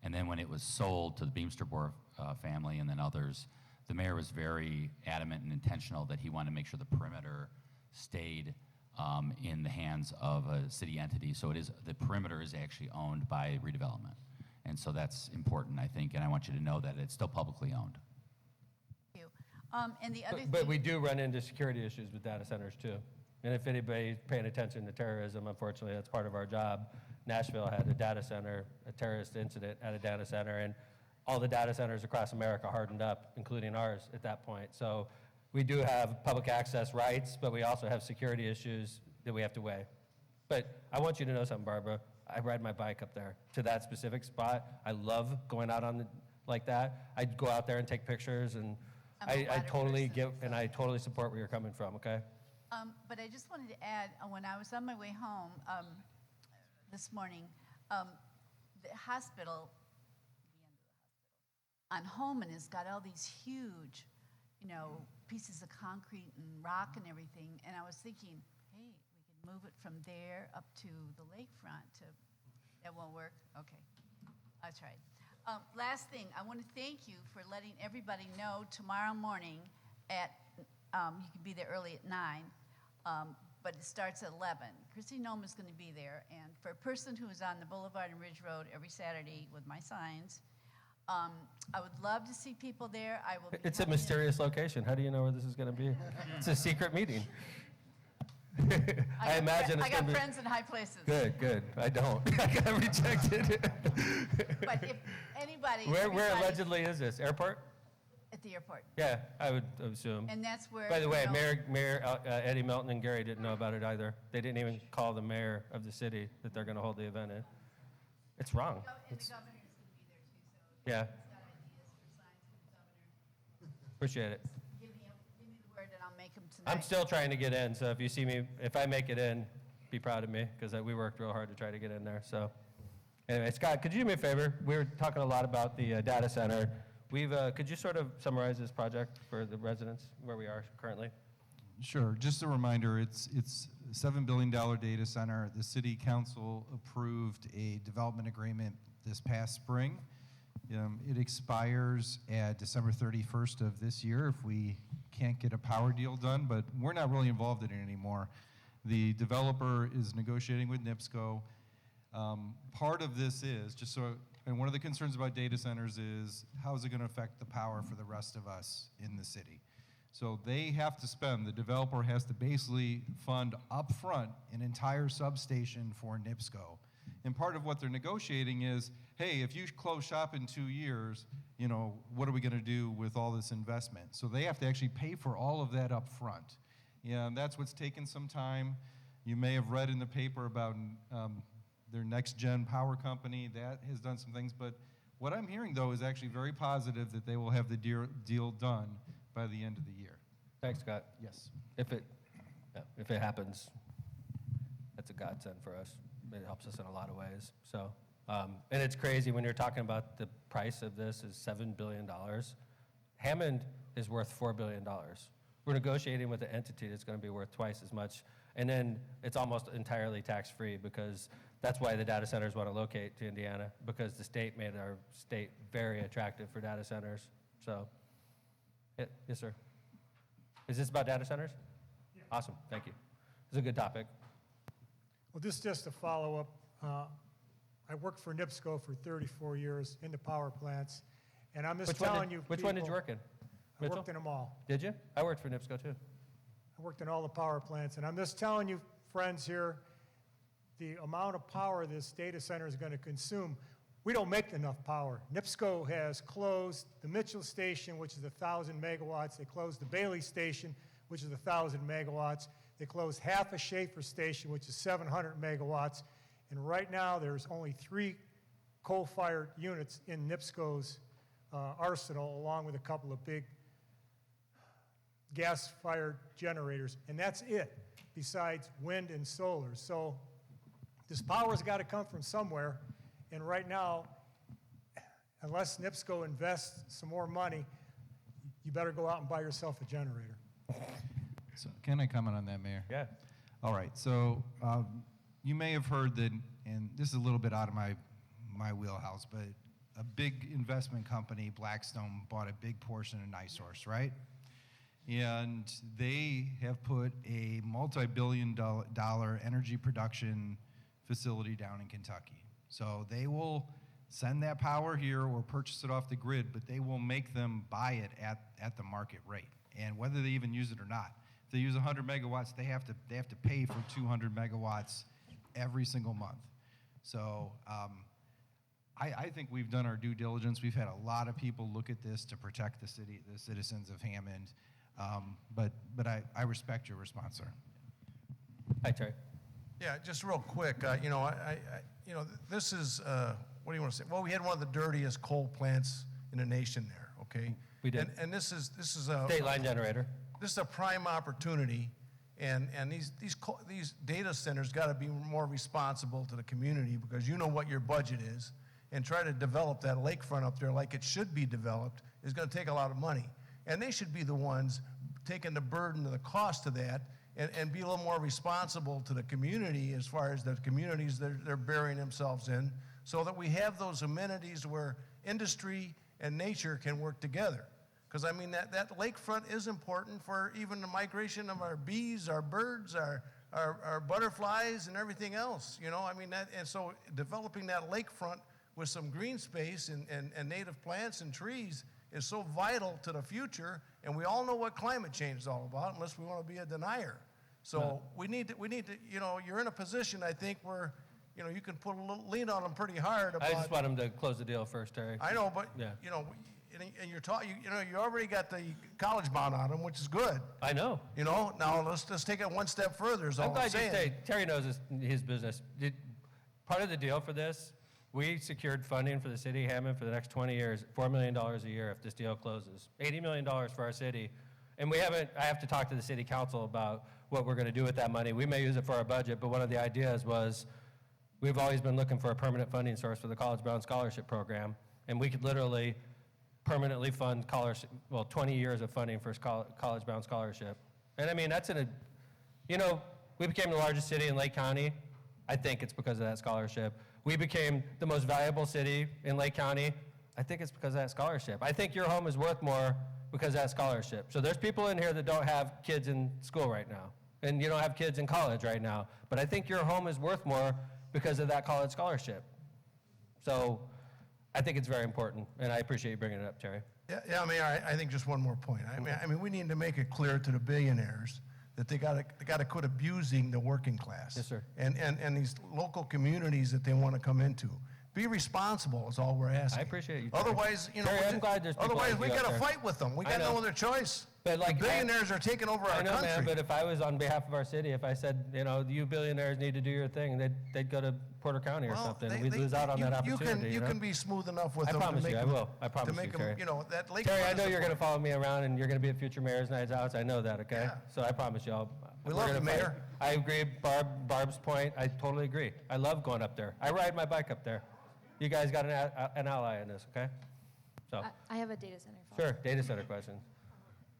And then when it was sold to the Beamster-Bohr family and then others, the mayor was very adamant and intentional that he wanted to make sure the perimeter stayed in the hands of a city entity. So the perimeter is actually owned by redevelopment. And so that's important, I think, and I want you to know that it's still publicly owned. Thank you. And the other But thing, we do run into security issues with data centers too. And if anybody's paying attention to terrorism, unfortunately, that's part of our job. Nashville had a data center, a terrorist incident at a data center, and all the data centers across America hardened up, including ours at that point. So we do have public access rights, but we also have security issues that we have to weigh. But I want you to know something, Barbara. I ride my bike up there to that specific spot. I love going out like that. I go out there and take pictures, and I totally get, and I totally support where you're coming from, okay? but I just wanted to add, when I was on my way home this morning, the hospital, on Holman has got all these huge, pieces of concrete and rock and everything, and I was thinking, hey, we could move it from there up to the lakefront. That won't work? Okay, that's right. Last thing, I want to thank you for letting everybody know tomorrow morning at, you can be there early at 9, but it starts at 11. Chrissy Nome is going to be there, and for a person who is on the Boulevard and Ridge Road every Saturday with my signs, I would love to see people there. I will. It's a mysterious location. How do you know where this is going to be? It's a secret meeting. I imagine it's I got going to be. friends in high places. Good. I don't. I got rejected. But if anybody. Where everybody allegedly is this? Airport? At the airport. Yeah, I would assume. And that's where. By the way, Mayor Eddie Melton and Gary didn't know about it either. They didn't even call the mayor of the city that they're going to hold the event in. It's wrong. And the governor is going to be there too, so. Yeah. He's got ideas for signs for the governor. Appreciate it. Give me the word and I'll make them tonight. I'm still trying to get in, so if you see me, if I make it in, be proud of me, because we worked real hard to try to get in there. So, anyway, Scott, could you do me a favor? We were talking a lot about the data center. Could you sort of summarize this project for the residents, where we are currently? Sure. Just a reminder, it's a $7 billion data center. The city council approved a development agreement this past spring. It expires at December 31st of this year if we can't get a power deal done, but we're not really involved in it anymore. The developer is negotiating with NIPSCO. Part of this is, and one of the concerns about data centers is, how is it going to affect the power for the rest of us in the city? So they have to spend, the developer has to basically fund upfront an entire substation for NIPSCO. And part of what they're negotiating is, hey, if you close shop in 2 years, what are we going to do with all this investment? So they have to actually pay for all of that up front. And that's what's taken some time. You may have read in the paper about their next-gen power company. That has done some things. But what I'm hearing, though, is actually very positive that they will have the deal done by the end of the year. Thanks, Scott. Yes. If it happens, that's a godsend for us. It helps us in a lot of ways. So, and it's crazy when you're talking about the price of this is $7 billion. Hammond is worth $4 billion. We're negotiating with an entity that's going to be worth twice as much. And then it's almost entirely tax-free because that's why the data centers want to locate to Indiana, because the state made our state very attractive for data centers. So, yes, sir. Is this about data centers? Yeah. Awesome. Thank you. This is a good topic. Well, this is just a follow-up. I worked for NIPSCO for 34 years in the power plants, and I'm just telling you. Which one did you work in? I worked in them all. Did you? I worked for NIPSCO too. I worked in all the power plants, and I'm just telling you, friends here, the amount of power this data center is going to consume, we don't make enough power. NIPSCO has closed the Mitchell Station, which is 1,000 megawatts. They closed the Bailey Station, which is 1,000 megawatts. They closed half of Schaefer Station, which is 700 megawatts. And right now, there's only 3 coal-fired units in NIPSCO's arsenal, along with a couple of big gas-fired generators. And that's it, besides wind and solar. So this power's got to come from somewhere. And right now, unless NIPSCO invests some more money, you better go out and buy yourself a generator. So can I comment on that, Mayor? Yeah. All right. So you may have heard that, and this is a little bit out of my wheelhouse, but a big investment company, Blackstone, bought a big portion of NiSource, right? And they have put a multi-billion-dollar energy production facility down in Kentucky. So they will send that power here or purchase it off the grid, but they will make them buy it at the market rate. And whether they even use it or not, if they use 100 megawatts, they have to pay for 200 megawatts every single month. So I think we've done our due diligence. We've had a lot of people look at this to protect the citizens of Hammond. But I respect your response, sir. Hi, Terry. Yeah, just real quick, this is, what do you want to say? Well, we had one of the dirtiest coal plants in the nation there, okay? We did. And this is a State line generator. This is a prime opportunity, and these data centers got to be more responsible to the community, because you know what your budget is, and try to develop that lakefront up there like it should be developed is going to take a lot of money. And they should be the ones taking the burden of the cost of that, and be a little more responsible to the community as far as the communities they're burying themselves in, so that we have those amenities where industry and nature can work together. Because, I mean, that lakefront is important for even the migration of our bees, our birds, our butterflies, and everything else, I mean, and so developing that lakefront with some green space and native plants and trees is so vital to the future, and we all know what climate change is all about, unless we want to be a denier. So we need to, you're in a position, I think, where, you can put a little lean on them pretty hard about. I just want them to close the deal first, Terry. I know, but, yeah. And you're talking, you already got the college bond on them, which is good. I know. Now let's take it one step further, is all I'm glad I'm saying. you say Terry knows his business. Part of the deal for this, we secured funding for the city of Hammond for the next 20 years, $4 million a year if this deal closes. $80 million for our city. And I have to talk to the city council about what we're going to do with that money. We may use it for our budget, but one of the ideas was we've always been looking for a permanent funding source for the College Bound Scholarship Program, and we could literally permanently fund 20 years of funding for College Bound Scholarship. And I mean, we became the largest city in Lake County. I think it's because of that scholarship. we became the most valuable city in Lake County. I think it's because of that scholarship. I think your home is worth more because of that scholarship. So there's people in here that don't have kids in school right now, and you don't have kids in college right now. But I think your home is worth more because of that college scholarship. So I think it's very important, and I appreciate you bringing it up, Terry. Yeah, Mayor, I think just one more point. I mean, we need to make it clear to the billionaires that they gotta quit abusing the working class. Yes, sir. And these local communities that they want to come into. Be responsible is all we're asking. I appreciate you, Terry. Otherwise, you know, Terry, I'm glad there's people otherwise like we you out gotta there. fight with them. We I got no know. other choice. But like, the billionaires are taking over our I know, country. man, but if I was on behalf of our city, if I said, you know, you billionaires need to do your thing, they'd go to Porter County or something. We'd lose out on that opportunity. You know? can be smooth enough with I them. promise to you, make I them- will. I promise to make you, them, Terry. you know, that lake. Terry, I know you're going to follow me around and you're going to be at future Mayor's Nights Out. I know that, okay? Yeah. So I promise you, We we're love gonna you, fight. Mayor. I agree, Barb's point. I totally agree. I love going up there. I ride my bike up there. You guys got an ally in this, okay? So, I have a data center follow-up. sure, data center questions.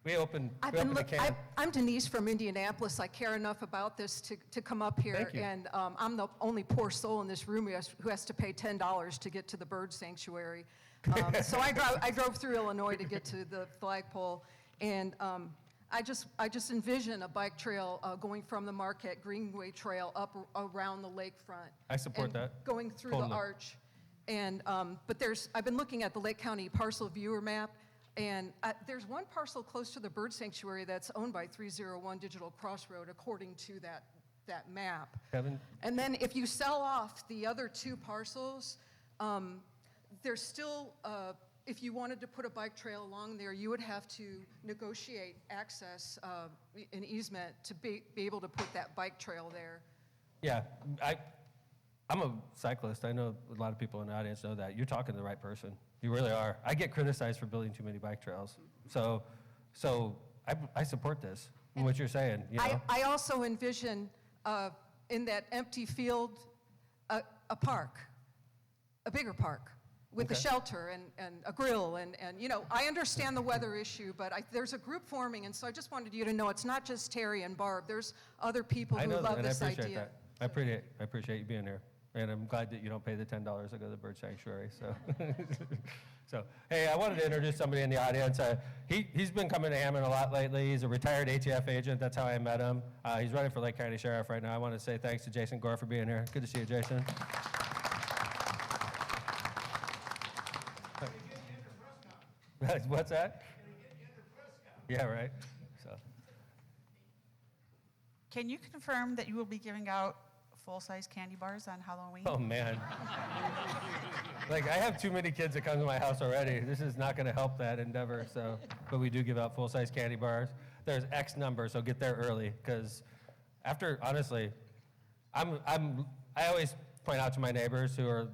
We open the can. I'm Denise from Indianapolis. I care enough about this to come up here. Thank you. And I'm the only poor soul in this room who has to pay $10 to get to the bird sanctuary. So I drove through Illinois to get to the flagpole. And I just envision a bike trail going from the Marquette Greenway Trail up around the lakefront. I support and that. Going through Pulling the up. arch. And, but I've been looking at the Lake County parcel viewer map, and there's one parcel close to the bird sanctuary that's owned by 301 Digital Crossroad, according to that map. Kevin? And then if you sell off the other two parcels, there's still, if you wanted to put a bike trail along there, you would have to negotiate access, an easement to be able to put that bike trail there. Yeah, I'm a cyclist. I know a lot of people in the audience know that. You're talking to the right person. You really are. I get criticized for building too many bike trails. So I support this, and what you're saying. You know? I also envision in that empty field a park, a bigger park, with a shelter and a grill. And you know, I understand the weather issue, but there's a group forming, and so I just wanted you to know it's not just Terry and Barb. There's other people I who know that, love and I this appreciate idea. that. I appreciate you being here. And I'm glad that you don't pay the $10 to go to the bird sanctuary. So, hey, I wanted to introduce somebody in the audience. He's been coming to Hammond a lot lately. He's a retired ATF agent. That's how I met him. He's running for Lake County Sheriff right now. I want to say thanks to Jason Gore for being here. Good to see you, Jason. What's that? Yeah, right. So, Can you confirm that you will be giving out full-size candy bars on Halloween? oh man. Like, I have too many kids that come to my house already. This is not going to help that endeavor. So, but we do give out full-size candy bars. There's X number, so get there early. Because honestly, I always point out to my neighbors who are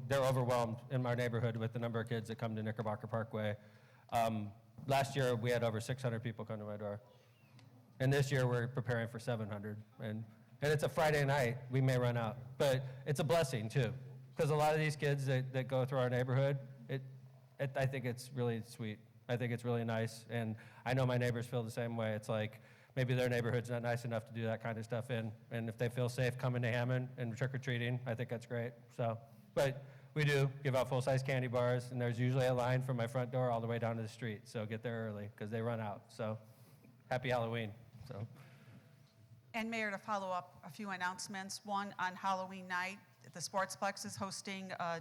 they're overwhelmed in our neighborhood with the number of kids that come to Knickerbocker Parkway. Last year we had over 600 people come to my door, and this year we're preparing for 700. And it's a Friday night. We may run out, but it's a blessing too. Because a lot of these kids that go through our neighborhood, I think it's really sweet. I think it's really nice. And I know my neighbors feel the same way. It's like maybe their neighborhood's not nice enough to do that kind of stuff in. And if they feel safe coming to Hammond and trick-or-treating, I think that's great. So, but we do give out full-size candy bars, and there's usually a line from my front door all the way down to the street. So get there early because they run out. So happy Halloween. So. And Mayor, to follow up, a few announcements. One, on Halloween night, the Sportsplex is hosting a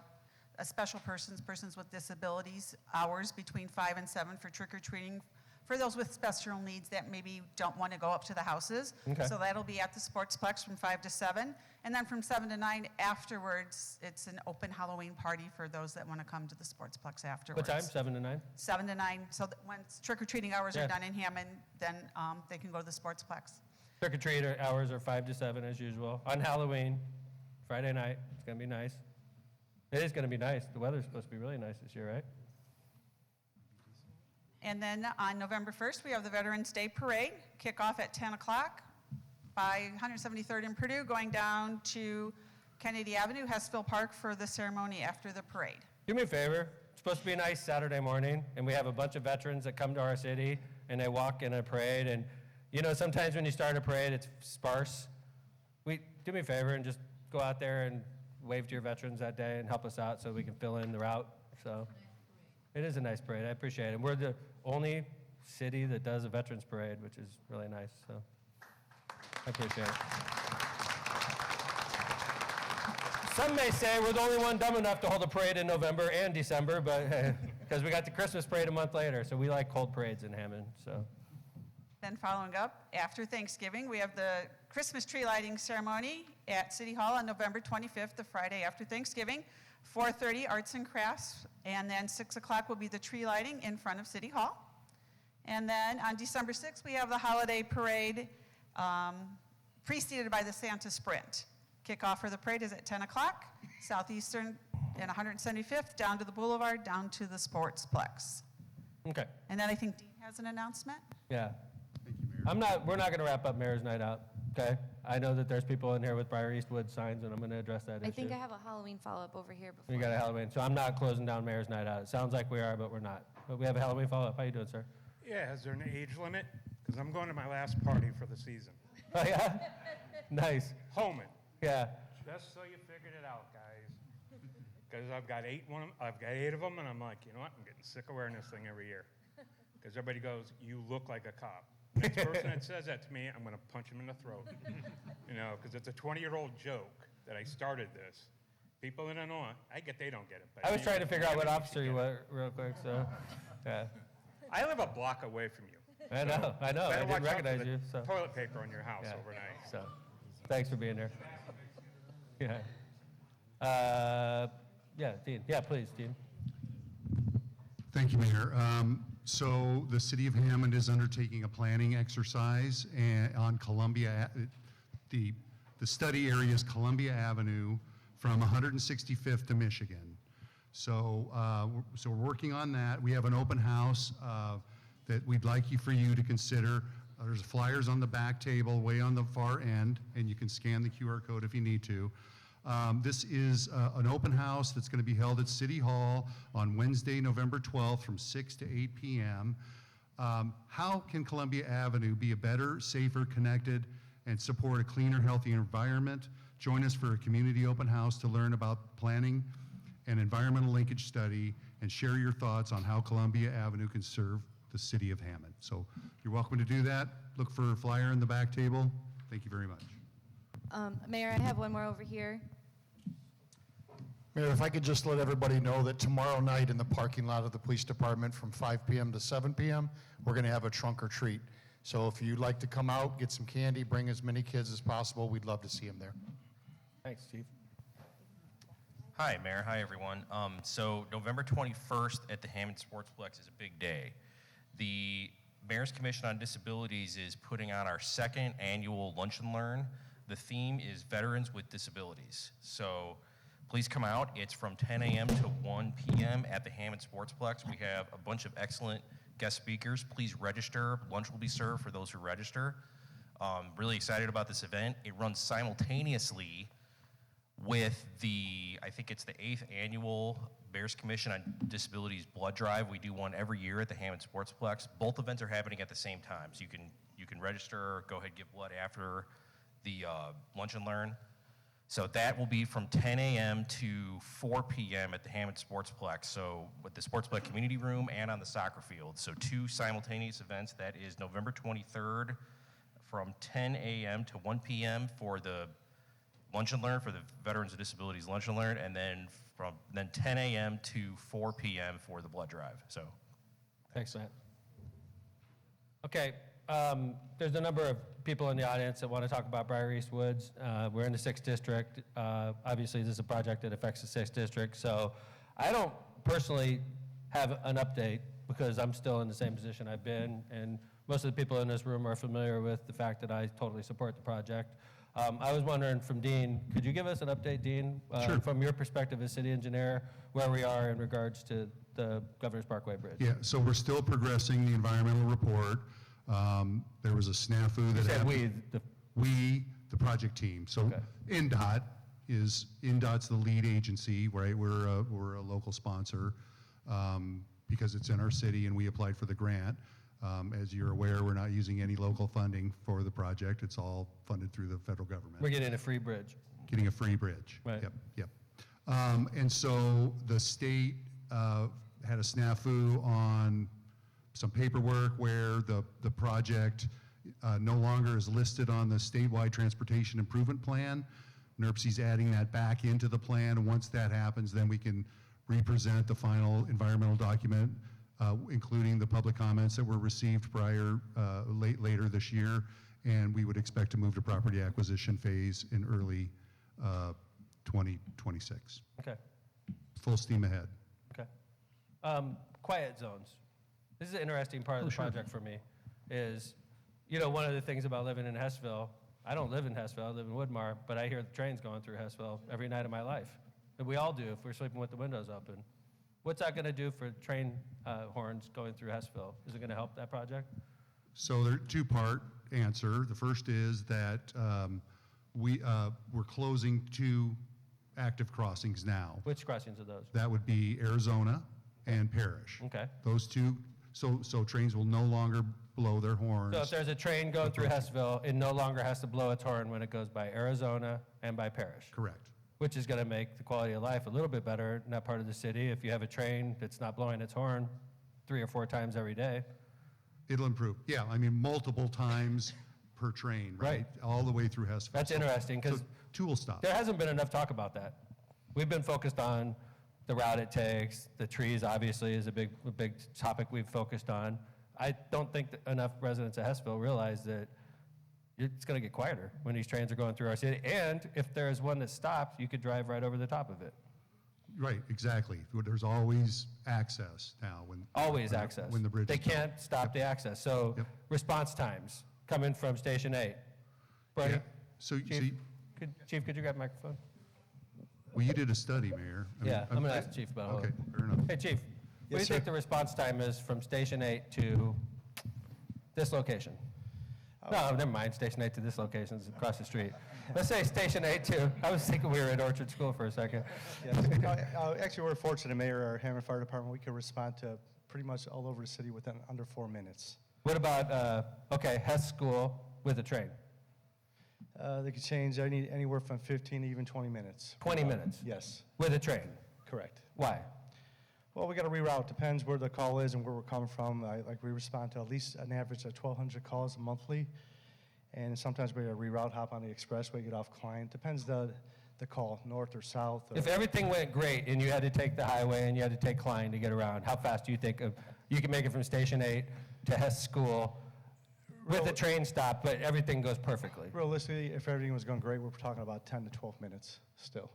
special persons with disabilities hours between 5 and 7 for trick-or-treating for those with special needs that maybe don't want to go up to the houses. Okay. So that'll be at the Sportsplex from 5 to 7. And then from 7 to 9 afterwards, it's an open Halloween party for those that want to come to the Sportsplex afterwards. What time? 7 to 9? 7 to 9. So that when trick-or-treating hours Yeah. are done in Hammond, then they can go to the Sportsplex. Trick-or-treat hours are 5 to 7 as usual. On Halloween, Friday night, it's going to be nice. It is going to be nice. The weather's supposed to be really nice this year, right? And then on November 1st, we have the Veterans Day Parade, kickoff at 10 o'clock by 173rd and Purdue, going down to Kennedy Avenue, Hessville Park for the ceremony after the parade. Do me a favor. It's supposed to be a nice Saturday morning, and we have a bunch of veterans that come to our city, and they walk in a parade. And, you know, sometimes when you start a parade, it's sparse. Do me a favor and just go out there and wave to your veterans that day and help us out so we can fill in the route. So it is a nice parade. I appreciate it. And we're the only city that does a veterans parade, which is really nice. So I appreciate it. Some may say we're the only one dumb enough to hold a parade in November and December, but because we got the Christmas parade a month later, so we like cold parades in Hammond. So. Then following up, after Thanksgiving, we have the Christmas tree lighting ceremony at City Hall on November 25th, the Friday after Thanksgiving. 4:30, arts and crafts, and then 6 o'clock will be the tree lighting in front of City Hall. And then on December 6th, we have the holiday parade preceded by the Santa Sprint. Kickoff for the parade is at 10 o'clock, Southeastern and 175th, down to the Boulevard, down to the Sportsplex. Okay. And then I think Dean has an announcement. Yeah. We're not going to wrap up Mayor's Night Out, okay? I know that there's people in here with Briar Eastwood signs, and I'm going to address that issue. I think I have a Halloween follow-up over here before. We got a Halloween, so I'm not closing down Mayor's Night Out. It sounds like we are, but we're not. But we have a Halloween follow-up. How you doing, sir? Yeah, is there an age limit? Because I'm going to my last party for the season. Oh, yeah? Nice. Holman. Yeah. Just so you figured it out, guys. Because I've got 8 of them, and I'm like, you know what? I'm getting sick of wearing this thing every year. Because everybody goes, you look like a cop. Next person that says that to me, I'm going to punch him in the throat. You know, because it's a 20-year-old joke that I started this. People in Illinois, they don't get it. But I was trying to figure out what officer you were real quick, so, yeah. I live a block away from you. I know. I Better didn't watch out for recognize the you, so. Toilet paper on your house Yeah. overnight. So, thanks for being here. Yeah. Yeah, Dean. Yeah, please, Dean. Thank you, Mayor. So the city of Hammond is undertaking a planning exercise on Columbia. The study area is Columbia Avenue from 165th to Michigan. So we're working on that. We have an open house that we'd like for you to consider. There's flyers on the back table way on the far end, and you can scan the QR code if you need to. This is an open house that's going to be held at City Hall on Wednesday, November 12th from 6 to 8 p.m. How can Columbia Avenue be a better, safer, connected, and support a cleaner, healthier environment? Join us for a community open house to learn about planning and environmental linkage study and share your thoughts on how Columbia Avenue can serve the city of Hammond. So you're welcome to do that. Look for a flyer in the back table. Thank you very much. Mayor, I have one more over here. Mayor, if I could just let everybody know that tomorrow night in the parking lot of the police department from 5 p.m. to 7 p.m., we're going to have a trunk or treat. So if you'd like to come out, get some candy, bring as many kids as possible, we'd love to see them there. Thanks, Chief. Hi, Mayor. Hi, everyone. So November 21st at the Hammond Sportsplex is a big day. The Mayor's Commission on Disabilities is putting on our second annual Lunch and Learn. The theme is Veterans with Disabilities. So please come out. It's from 10 a.m. to 1 p.m. at the Hammond Sportsplex. We have a bunch of excellent guest speakers. Please register. Lunch will be served for those who register. Really excited about this event. It runs simultaneously with I think it's the 8th annual Mayor's Commission on Disabilities Blood Drive. We do one every year at the Hammond Sportsplex. Both events are happening at the same time, so you can register, go ahead and give blood after the Lunch and Learn. So that will be from 10 a.m. to 4 p.m. at the Hammond Sportsplex, so with the Sportsplex Community Room and on the soccer field. So 2 simultaneous events. That is November 23rd from 10 a.m. to 1 p.m. for the Lunch and Learn, for the Veterans with Disabilities Lunch and Learn, and then from 10 a.m. to 4 p.m. for the blood drive. So, Thanks, Matt. Okay, there's a number of people in the audience that want to talk about Briar East Woods. We're in the 6th district. Obviously, this is a project that affects the 6th district, so I don't personally have an update because I'm still in the same position I've been, and most of the people in this room are familiar with the fact that I totally support the project. I was wondering from Dean, could you give us an update, Dean, Sure. from your perspective as city engineer, where we are in regards to the Governor's Parkway Bridge? Yeah, so we're still progressing the environmental report. There was a snafu that You said happened. We, the project team. So NDOT's the lead agency, right? We're a local sponsor because it's in our city and we applied for the grant. As you're aware, we're not using any local funding for the project. It's all funded through the federal government. We're getting a free bridge. getting a free bridge. Right. Yep, yep. And so the state had a snafu on some paperwork where the project no longer is listed on the statewide transportation improvement plan. NERC's adding that back into the plan, and once that happens, then we can represent the final environmental document, including the public comments that were received later this year, and we would expect to move to property acquisition phase in early 2026. Okay. Full steam ahead. Okay. Quiet zones. This is an interesting part of the project for me, is, one of the things about living in Hessville, I don't live in Hessville, I live in Woodmar, but I hear the trains going through Hessville every night of my life. And we all do if we're sleeping with the windows open. What's that going to do for train horns going through Hessville? Is it going to help that project? So there two-part answer. The first is that we're closing 2 active crossings now. Which crossings are those? That would be Arizona and Parrish. Okay. Those two, so trains will no longer blow their horns. So if there's a train going through Hessville, it no longer has to blow its horn when it goes by Arizona and by Parrish. Correct. Which is going to make the quality of life a little bit better in that part of the city. If you have a train that's not blowing its horn 3 or 4 times every day. It'll improve. Yeah, I mean, multiple times per train, right? All the way through Hessville. That's interesting, because So 2 will stop. there hasn't been enough talk about that. We've been focused on the route it takes. The trees, obviously, is a big topic we've focused on. I don't think that enough residents of Hessville realize that it's going to get quieter when these trains are going through our city. And if there's one that stops, you could drive right over the top of it. Right, exactly. There's always access now. Always access. When the bridge They is built. can't stop the access. So response times coming from Station 8. Brody, Yeah. So Chief, could you grab the microphone? well, you did a study, Mayor. I mean, Yeah, I'm going to ask the Chief about it. Okay, fair enough. Hey, Chief, what do you think the response time is from Station 8 to this location? No, never mind, Station 8 to this location is across the street. Let's say Station 8 to, I was thinking we were at Orchard School for a second. Actually, we're fortunate, Mayor, our Hammond Fire Department, we can respond to pretty much all over the city within under 4 minutes. What about, Hess School with a train? They could change anywhere from 15 to even 20 minutes. 20 minutes? Yes. With a train? Correct. Why? Well, we got to reroute. Depends where the call is and where we're coming from. We respond to at least an average of 1,200 calls monthly. And sometimes we reroute, hop on the expressway, get off Klein. Depends the call, north or south. If everything went great and you had to take the highway and you had to take Klein to get around, how fast do you think you can make it from Station 8 to Hess School with a train stop, but everything goes perfectly? Realistically, if everything was going great, we're talking about 10 to 12 minutes still.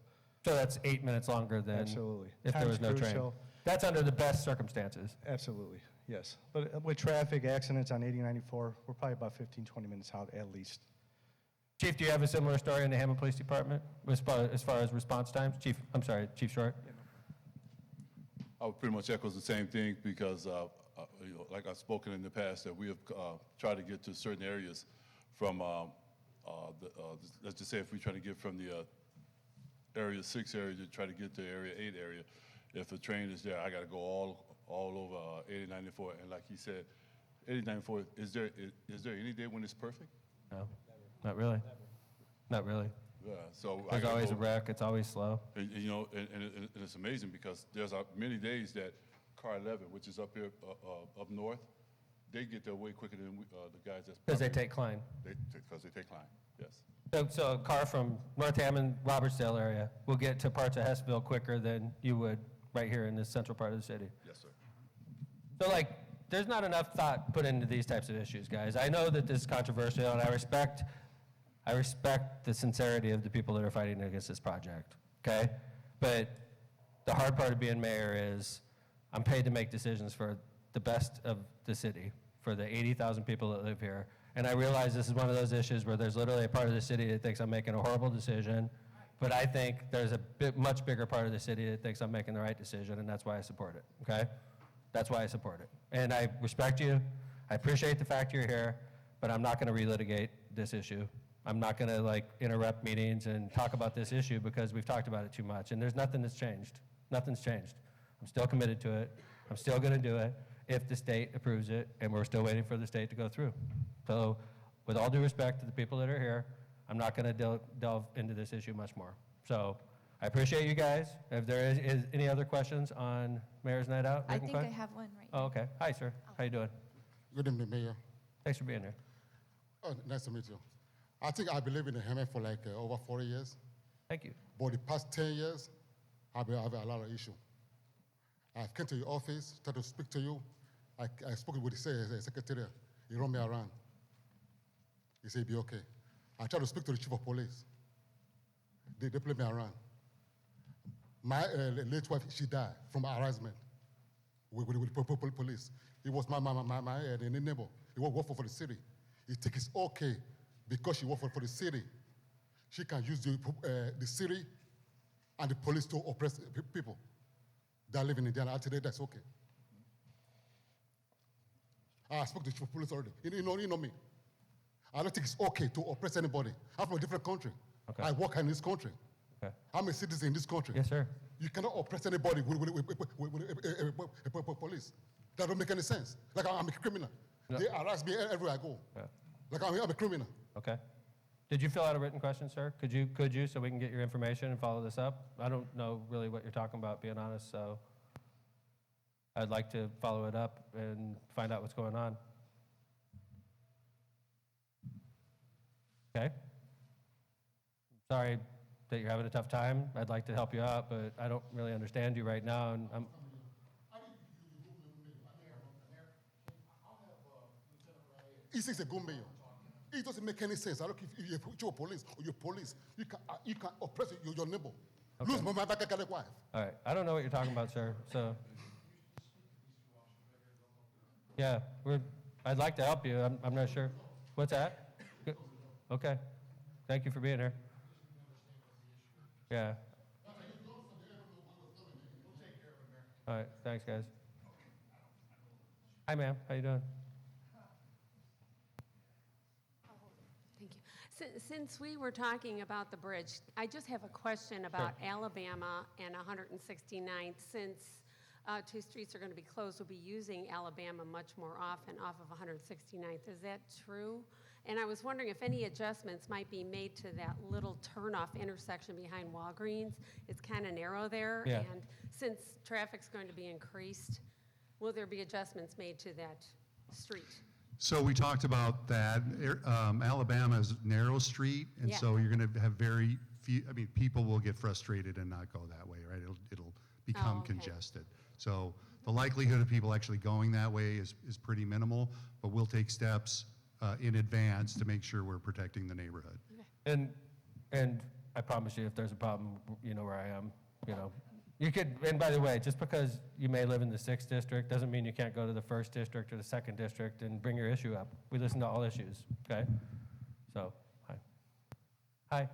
So that's 8 minutes longer than Absolutely. if there was Time's no train. crucial. That's under the best circumstances. Absolutely, yes. But with traffic accidents on 8094, we're probably about 15, 20 minutes out at least. Chief, do you have a similar story in the Hammond Police Department as far as response times? Chief Short? I would pretty much echo the same thing because, like I've spoken in the past, that we have tried to get to certain areas from, let's just say if we try to get from the Area 6 area to try to get to Area 8 area, if a train is there, I got to go all over 8094. And like he said, 8094, is there any day when it's perfect? No, not really. Not really. Yeah, so There's always a wreck. It's always slow. And it's amazing because there's many days that Car 11, which is up here up north, they get there way quicker than the guys that's Because they take Klein. Because they take Klein, yes. So a car from North Hammond, Robertsdale area will get to parts of Hessville quicker than you would right here in this central part of the city. Yes, sir. So there's not enough thought put into these types of issues, guys. I know that this is controversial, and I respect the sincerity of the people that are fighting against this project, okay? But the hard part of being mayor is I'm paid to make decisions for the best of the city, for the 80,000 people that live here. And I realize this is one of those issues where there's literally a part of the city that thinks I'm making a horrible decision, but I think there's a much bigger part of the city that thinks I'm making the right decision, and that's why I support it, okay? That's why I support it. And I respect you. I appreciate the fact you're here, but I'm not going to relitigate this issue. I'm not going to interrupt meetings and talk about this issue because we've talked about it too much, and there's nothing that's changed. Nothing's changed. I'm still committed to it. I'm still going to do it if the state approves it, and we're still waiting for the state to go through. So with all due respect to the people that are here, I'm not going to delve into this issue much more. So I appreciate you guys. If there is any other questions on Mayor's Night Out? I written think I que- have one right Oh, okay. Hi, sir. How you doing? Good evening, Mayor. Thanks for being here. Oh, nice to meet you. I think I've been living in Hammond for like over 40 years. Thank you. But the past 10 years, I've been having a lot of issues. I've come to your office, tried to speak to you. I spoke with the secretary. He run me around. He said, be okay. I tried to speak to the chief of police. They play me around. My late wife, she died from harassment with police. He was my neighbor. He worked for the city. He think it's okay because she worked for the city. She can use the city and the police to oppress people that live in Indiana. I said that's okay. I spoke to the chief of police already. You know me. I don't think it's okay to oppress anybody. I'm from a different country. Okay. I work in this country. Okay. I'm a citizen in this country. Yes, sir. You cannot oppress anybody with police. That don't make any sense. Like I'm a criminal. No. They harass me everywhere I go. Yeah. Like I'm a criminal. Okay. Did you fill out a written question, sir? Could you, so we can get your information and follow this up? I don't know really what you're talking about, being honest, so I'd like to follow it up and find out what's going on. Okay? Sorry that you're having a tough time. I'd like to help you out, but I don't really understand you right now, and I'm... He says a good mayor. It doesn't make any sense. I don't care if you're police or you're police. You can oppress your neighbor. Okay. Lose my wife. All right, I don't know what you're talking about, sir, so... Yeah, I'd like to help you. I'm not sure. What's that? Good. Okay. Thank you for being here. Yeah. All right, thanks, guys. Hi, ma'am. How you doing? Thank you. Since we were talking about the bridge, I just have a question about Alabama and 169th. Since two streets are going to be closed, we'll be using Alabama much more often off of 169th. Is that true? And I was wondering if any adjustments might be made to that little turnoff intersection behind Walgreens. It's kind of narrow there. Yeah. And since traffic's going to be increased, will there be adjustments made to that street? So we talked about that. Alabama is narrow street, and Yeah. so you're going to have very few, I mean, people will get frustrated and not go that way, right? It'll become okay. congested. So the likelihood of people actually going that way is pretty minimal, but we'll take steps in advance to make sure we're protecting the neighborhood. And I promise you, if there's a problem, you know where I am, you know. You could, and by the way, just because you may live in the 6th district doesn't mean you can't go to the 1st district or the 2nd district and bring your issue up. We listen to all issues, okay? So, hi. Hi.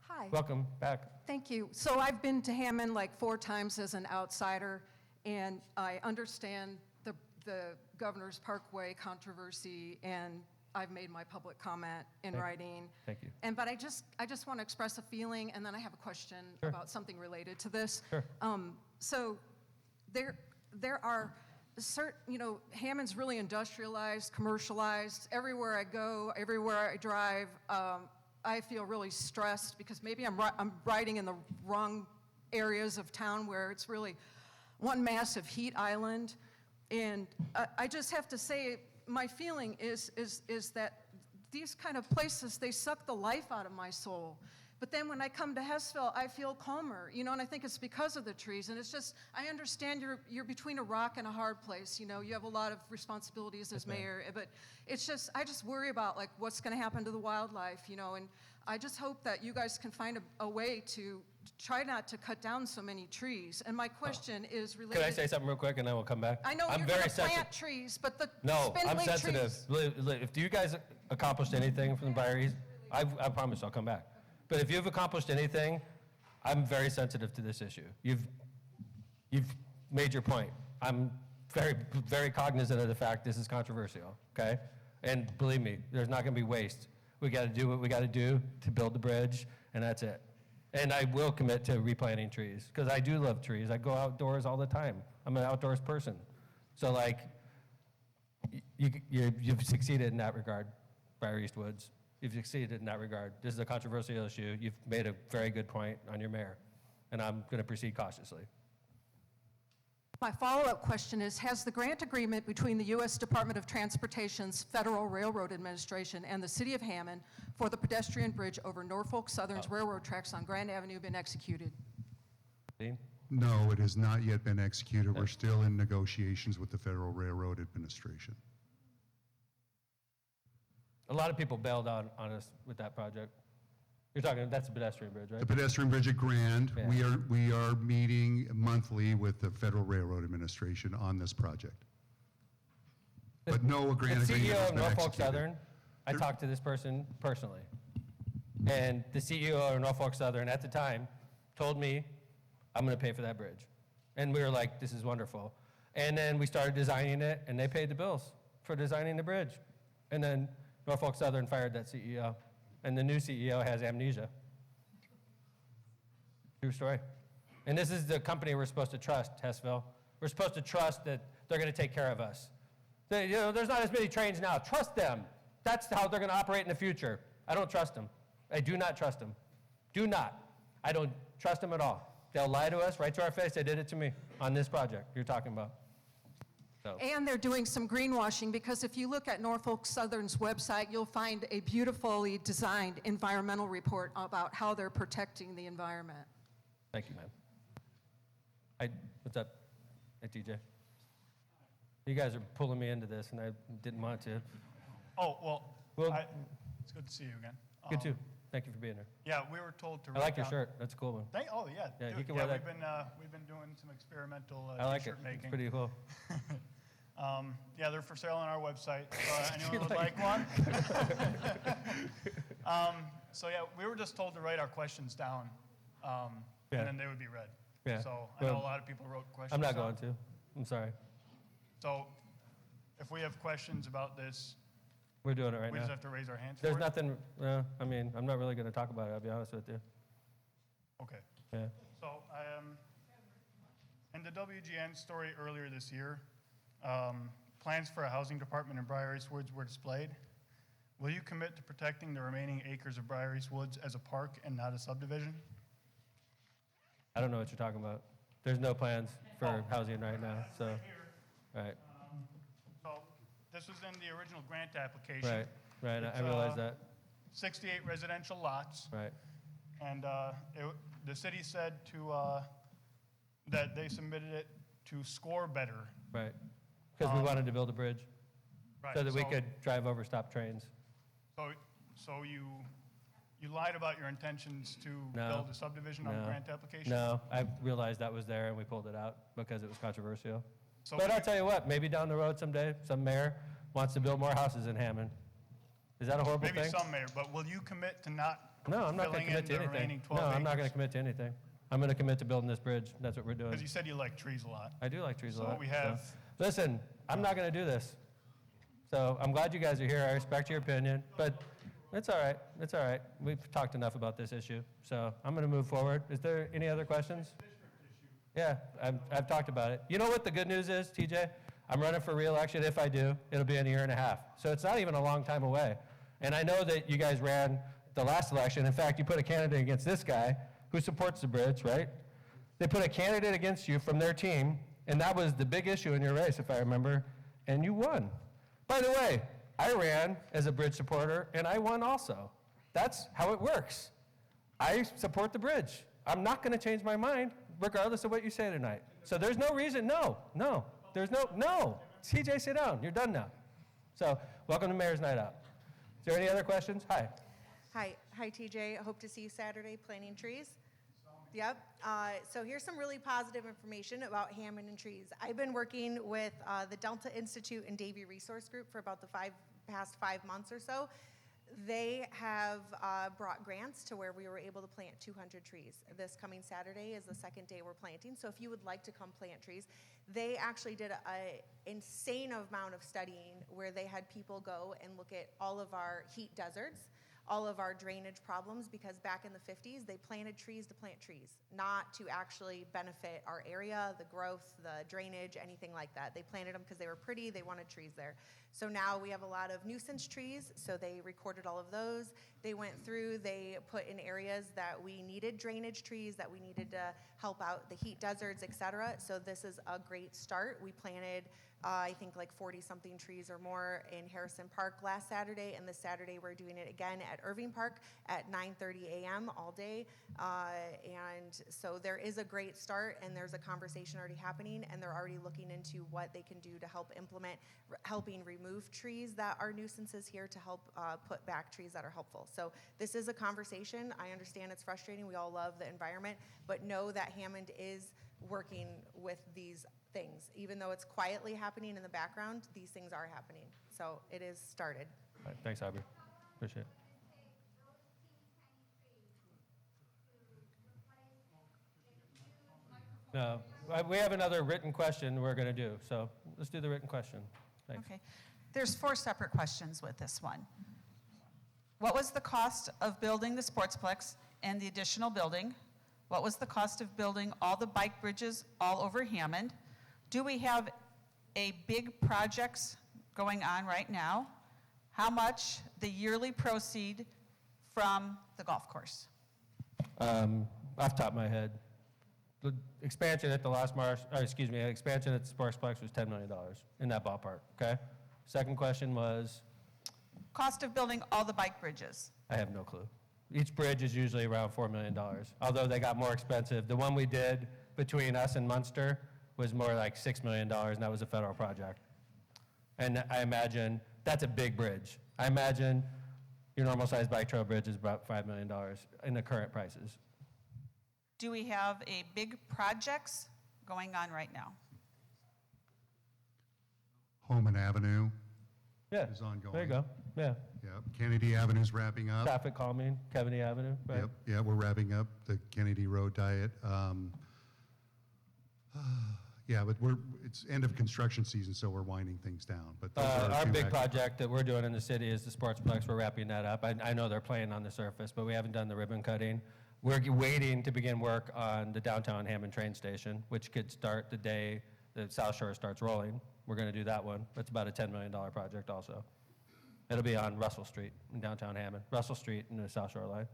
Hi. Welcome back. Thank you. So I've been to Hammond like 4 times as an outsider, and I understand the Governor's Parkway controversy, and I've made my public comment in writing. Thank you. But I just want to express a feeling, and then I have a question Sure. about something related to this. Sure. So there are certain, Hammond's really industrialized, commercialized. Everywhere I go, everywhere I drive, I feel really stressed because maybe I'm riding in the wrong areas of town where it's really one massive heat island. And I just have to say, my feeling is that these kind of places, they suck the life out of my soul. But then when I come to Hessville, I feel calmer, and I think it's because of the trees. And it's just, I understand you're between a rock and a hard place. You have a lot of responsibilities as mayor, but it's just, I just worry about like what's going to happen to the wildlife, and I just hope that you guys can find a way to try not to cut down so many trees. And my question is related. Can I say something real quick and then we'll come back? I know I'm you're very going to plant sensitive. trees, but the No, I'm spindly sensitive. trees. If you guys accomplished anything from the Byries, I promise I'll come back. But if you've accomplished anything, I'm very sensitive to this issue. You've made your point. I'm very, very cognizant of the fact this is controversial, okay? And believe me, there's not gonna be waste. We gotta do what we gotta do to build the bridge, and that's it. And I will commit to replanting trees, because I do love trees. I go outdoors all the time. I'm an outdoors person. So like, you've succeeded in that regard, Byrie East Woods. you've succeeded in that regard. This is a controversial issue. You've made a very good point on your mayor, and I'm going to proceed cautiously. My follow-up question is, has the grant agreement between the U.S. Department of Transportation's Federal Railroad Administration and the City of Hammond for the pedestrian bridge over Norfolk Southern's railroad tracks on Grand Avenue been executed? Dean? No, it has not yet been executed. We're still in negotiations with the Federal Railroad Administration. A lot of people bailed on us with that project. You're talking, that's a pedestrian bridge, right? The pedestrian bridge at Grand, Yeah. we are meeting monthly with the Federal Railroad Administration on this project. But no grant The agreement CEO has of been Norfolk executed. Southern, I talked to this person personally. And the CEO of Norfolk Southern at the time told me, I'm going to pay for that bridge. And we were like, this is wonderful. And then we started designing it, and they paid the bills for designing the bridge. And then Norfolk Southern fired that CEO. And the new CEO has amnesia. True story. And this is the company we're supposed to trust, Hessville. We're supposed to trust that they're going to take care of us. There's not as many trains now. Trust them. That's how they're going to operate in the future. I don't trust them. I do not trust them. Do not. I don't trust them at all. They'll lie to us right to our face. They did it to me on this project you're talking about. So. And they're doing some greenwashing, because if you look at Norfolk Southern's website, you'll find a beautifully designed environmental report about how they're protecting the environment. Thank you, ma'am. What's up? Hey, TJ. You guys are pulling me into this, and I didn't want to. Oh, well, Well, it's good to see you again. Good too. Thank you for being here. Yeah, we were told to. I like your write shirt. That's a cool one. Oh, yeah. Yeah, do you it. can wear that. We've been doing some experimental I like it. t-shirt making. It's pretty cool. Yeah, they're for sale on our website. Anyone would like one? So yeah, we were just told to write our questions down, Yeah. and then they would be read. Yeah. So I know a lot of people wrote questions. I'm not down. going to. I'm sorry. So if we have questions about this, We're doing it right we now. just have to raise our hands There's for it? nothing, I mean, I'm not really going to talk about it, I'll be honest with you. Okay. Yeah. So, in the WGN story earlier this year, plans for a housing department in Briar East Woods were displayed. Will you commit to protecting the remaining acres of Briar East Woods as a park and not a subdivision? I don't know what you're talking about. There's no plans for housing right now, so, right, So, this was in the original grant application. right, I It's, realize that, 68 residential lots. right. And the city said that they submitted it to score better. Right, because we wanted to build a bridge, Right, so that we so- could drive over stop trains. So you lied about your intentions to No. build a subdivision on the No. grant application? No, I realized that was there and we pulled it out because it was controversial. So But we- I'll tell you what, maybe down the road someday, some mayor wants to build more houses in Hammond. Is that a horrible Maybe thing? some mayor, but will you commit to not No, I'm not going filling to in commit to the anything. remaining No, 12 I'm not going to acres? commit to anything. I'm going to commit to building this bridge. That's what we're doing. Because you said you like trees a lot. I do like trees a So lot. we have- Listen, I'm not going to do this. So I'm glad you guys are here. I respect your opinion, but it's all right. It's all right. We've talked enough about this issue. So I'm going to move forward. Is there any other questions? Yeah, I've talked about it. You know what the good news is, TJ? I'm running for re-election. If I do, it'll be in a year and a half. So it's not even a long time away. And I know that you guys ran the last election. In fact, you put a candidate against this guy who supports the bridge, right? They put a candidate against you from their team, and that was the big issue in your race, if I remember, and you won. By the way, I ran as a bridge supporter, and I won also. That's how it works. I support the bridge. I'm not going to change my mind, regardless of what you say tonight. So there's no reason, no. CJ, sit down. You're done now. So welcome to Mayor's Night Out. Is there any other questions? Hi. Hi, TJ. I hope to see you Saturday planting trees. Yep. So here's some really positive information about Hammond and trees. I've been working with the Delta Institute and Davie Resource Group for about the past 5 months or so. They have brought grants to where we were able to plant 200 trees. This coming Saturday is the second day we're planting. So if you would like to come plant trees, they actually did an insane amount of studying where they had people go and look at all of our heat deserts. all of our drainage problems, because back in the 50s, they planted trees to plant trees, not to actually benefit our area, the growth, the drainage, anything like that. They planted them because they were pretty, they wanted trees there. So now we have a lot of nuisance trees, so they recorded all of those. They went through, they put in areas that we needed drainage trees, that we needed to help out the heat deserts, et cetera. So this is a great start. We planted, I think like 40-something trees or more in Harrison Park last Saturday, and this Saturday we're doing it again at Irving Park at 9:30 a.m. all day. And so there is a great start, and there's a conversation already happening, and they're already looking into what they can do to help implement, helping remove trees that are nuisances here to help put back trees that are helpful. So this is a conversation. I understand it's frustrating. We all love the environment, but know that Hammond is working with these things. Even though it's quietly happening in the background, these things are happening. So it is started. All right, thanks, Aubrey. Appreciate it. No, we have another written question we're going to do, so let's do the written question. Thanks. Okay. There's 4 separate questions with this one. What was the cost of building the Sportsplex and the additional building? What was the cost of building all the bike bridges all over Hammond? Do we have a big projects going on right now? How much the yearly proceed from the golf course? Off the top of my head, the expansion at the expansion at the Sportsplex was $10 million, in that ballpark, okay? Second question was, Cost of building all the bike bridges. I have no clue. Each bridge is usually around $4 million, although they got more expensive. The one we did between us and Munster was more like $6 million, and that was a federal project. And I imagine that's a big bridge. I imagine your normal sized bike trail bridge is about $5 million in the current prices. Do we have a big projects going on right now? Holman Avenue Yeah, is ongoing. there you go, yeah. Yep, Kennedy Avenue's wrapping up. Traffic calming, Kennedy Avenue, right? Yep, yeah, we're wrapping up the Kennedy Road diet. Yeah, but it's end of construction season, so we're winding things down. But those are Our two big active- project that we're doing in the city is the Sportsplex. We're wrapping that up. I know they're playing on the surface, but we haven't done the ribbon cutting. We're waiting to begin work on the downtown Hammond train station, which could start the day the South Shore starts rolling. We're going to do that one. That's about a $10 million project also. It'll be on Russell Street in downtown Hammond, Russell Street and the South Shore line.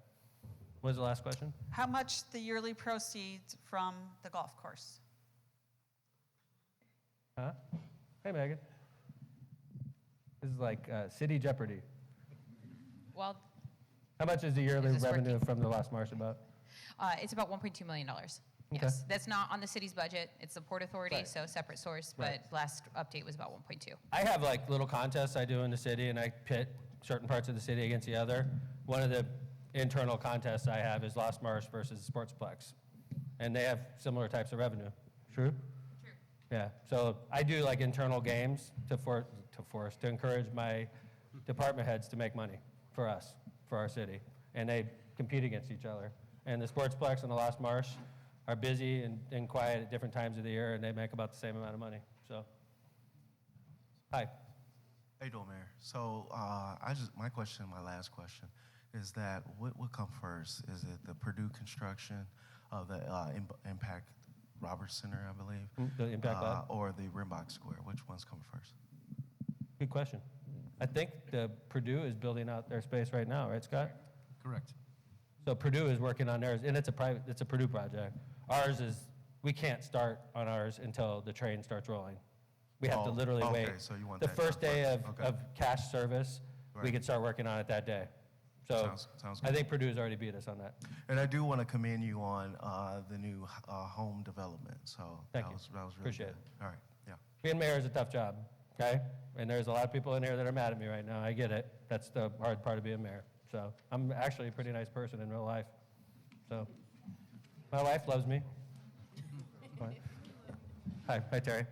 What was the last question? How much the yearly proceeds from the golf course? Huh? Hey, Megan. This is like City Jeopardy. Well, How much is the yearly Is this revenue working? from the Lost Marsh about? it's about $1.2 million. Okay. Yes, that's not on the city's budget. It's the Port Authority, Right. so separate source, Right. but last update was about 1.2. I have like little contests I do in the city, and I pit certain parts of the city against the other. One of the internal contests I have is Lost Marsh versus Sportsplex, and they have similar types of revenue. True? True. Yeah. So I do like internal games to encourage my department heads to make money for us, for our city, and they compete against each other. And the Sportsplex and the Lost Marsh are busy and quiet at different times of the year, and they make about the same amount of money. So, hi. How you doing, Mayor? So my question, my last question, is that what would come first? Is it the Purdue construction of the Impact Roberts Center, I believe? The Impact Lab? Or the Rimbach Square? Which one's coming first? Good question. I think the Purdue is building out their space right now, right, Scott? Correct. So Purdue is working on theirs, and it's a Purdue project. Ours is, we can't start on ours until the train starts rolling. We have to Oh, literally okay, wait. so you want the that first done day first. Okay. of cash service, we Right. could start working on it that day. So Sounds I good. think Purdue's already beat us on that. And I do want to commend you on the new home development. So Thank that you. was really Appreciate good. it. All right, yeah. Being mayor is a tough job, okay? And there's a lot of people in here that are mad at me right now. I get it. That's the hard part of being mayor. So I'm actually a pretty nice person in real life. So my wife loves me. Hi, Terry.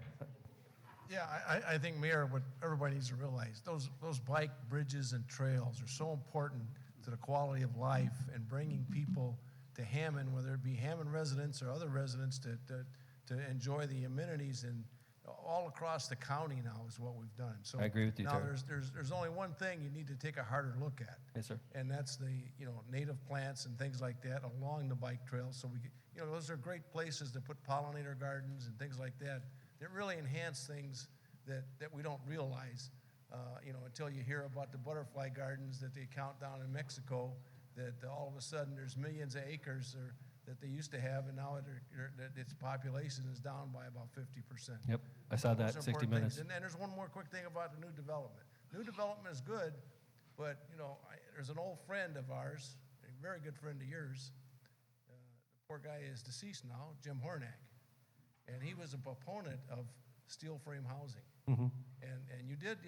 Yeah, I think, Mayor, what everybody needs to realize, those bike bridges and trails are so important to the quality of life and bringing people to Hammond, whether it be Hammond residents or other residents, to enjoy the amenities and all across the county now is what we've done. So I agree with you, now Terry. there's only one thing you need to take a harder look at. Yes, sir. And that's the, native plants and things like that along the bike trails. So those are great places to put pollinator gardens and things like that really enhance things that we don't realize, until you hear about the butterfly gardens that they count down in Mexico, that all of a sudden there's millions of acres that they used to have, and now its population is down by about 50%. Yep, I saw Those that, are 60 important Minutes. things. And there's one more quick thing about the new development. New development is good, but, there's an old friend of ours, a very good friend of yours. The poor guy is deceased now, Jim Hornack. And he was a proponent of steel frame housing. Mhm. And you did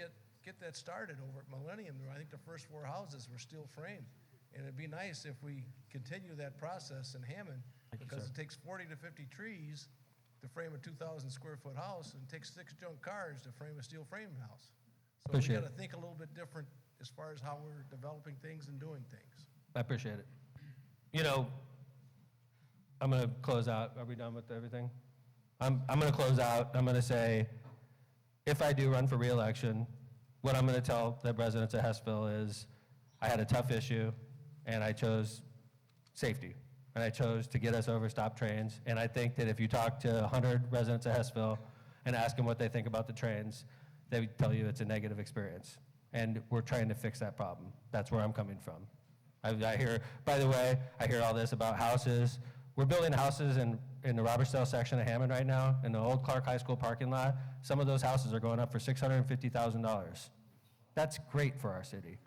get that started over at Millennium. I think the first 4 houses were steel frame. And it'd be nice if we continue that process in Hammond, because it takes 40 to 50 trees to frame a 2,000 square foot house, and it takes 6 junk cars to frame a steel frame house. So Appreciate we got it. to think a little bit different as far as how we're developing things and doing things. I appreciate it. I'm going to close out. Are we done with everything? I'm going to close out. I'm going to say, if I do run for reelection, what I'm going to tell the residents of Hessville is, I had a tough issue, and I chose safety. And I chose to get us over stop trains. And I think that if you talk to 100 residents of Hessville and ask them what they think about the trains, they would tell you it's a negative experience. And we're trying to fix that problem. That's where I'm coming from. I hear, by the way, I hear all this about houses. We're building houses in the Robertsdale section of Hammond right now, in the old Clark High School parking lot. Some of those houses are going up for $650,000. That's great for our city.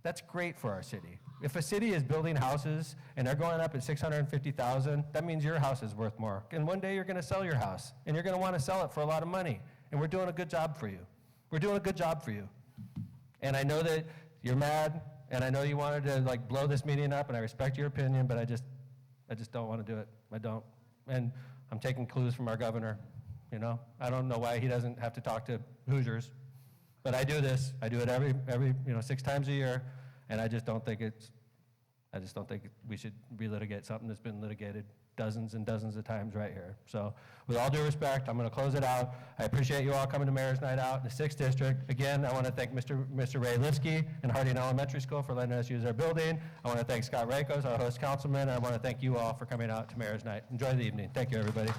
That's great for our city. If a city is building houses and they're going up at $650,000, that means your house is worth more. And one day you're going to sell your house, and you're going to want to sell it for a lot of money. And we're doing a good job for you. We're doing a good job for you. And I know that you're mad, and I know you wanted to blow this meeting up, and I respect your opinion, but I just don't want to do it. I don't. And I'm taking clues from our governor. I don't know why he doesn't have to talk to Hoosiers. But I do this. I do it every 6 times a year, and I just don't think we should relitigate something that's been litigated dozens and dozens of times right here. So with all due respect, I'm going to close it out. I appreciate you all coming to Mayor's Night Out in the 6th District. Again, I want to thank Mr. Ray Lipsky and Harding Elementary School for letting us use their building. I want to thank Scott Rakos, our host councilman, and I want to thank you all for coming out to Mayor's Night. Enjoy the evening. Thank you, everybody.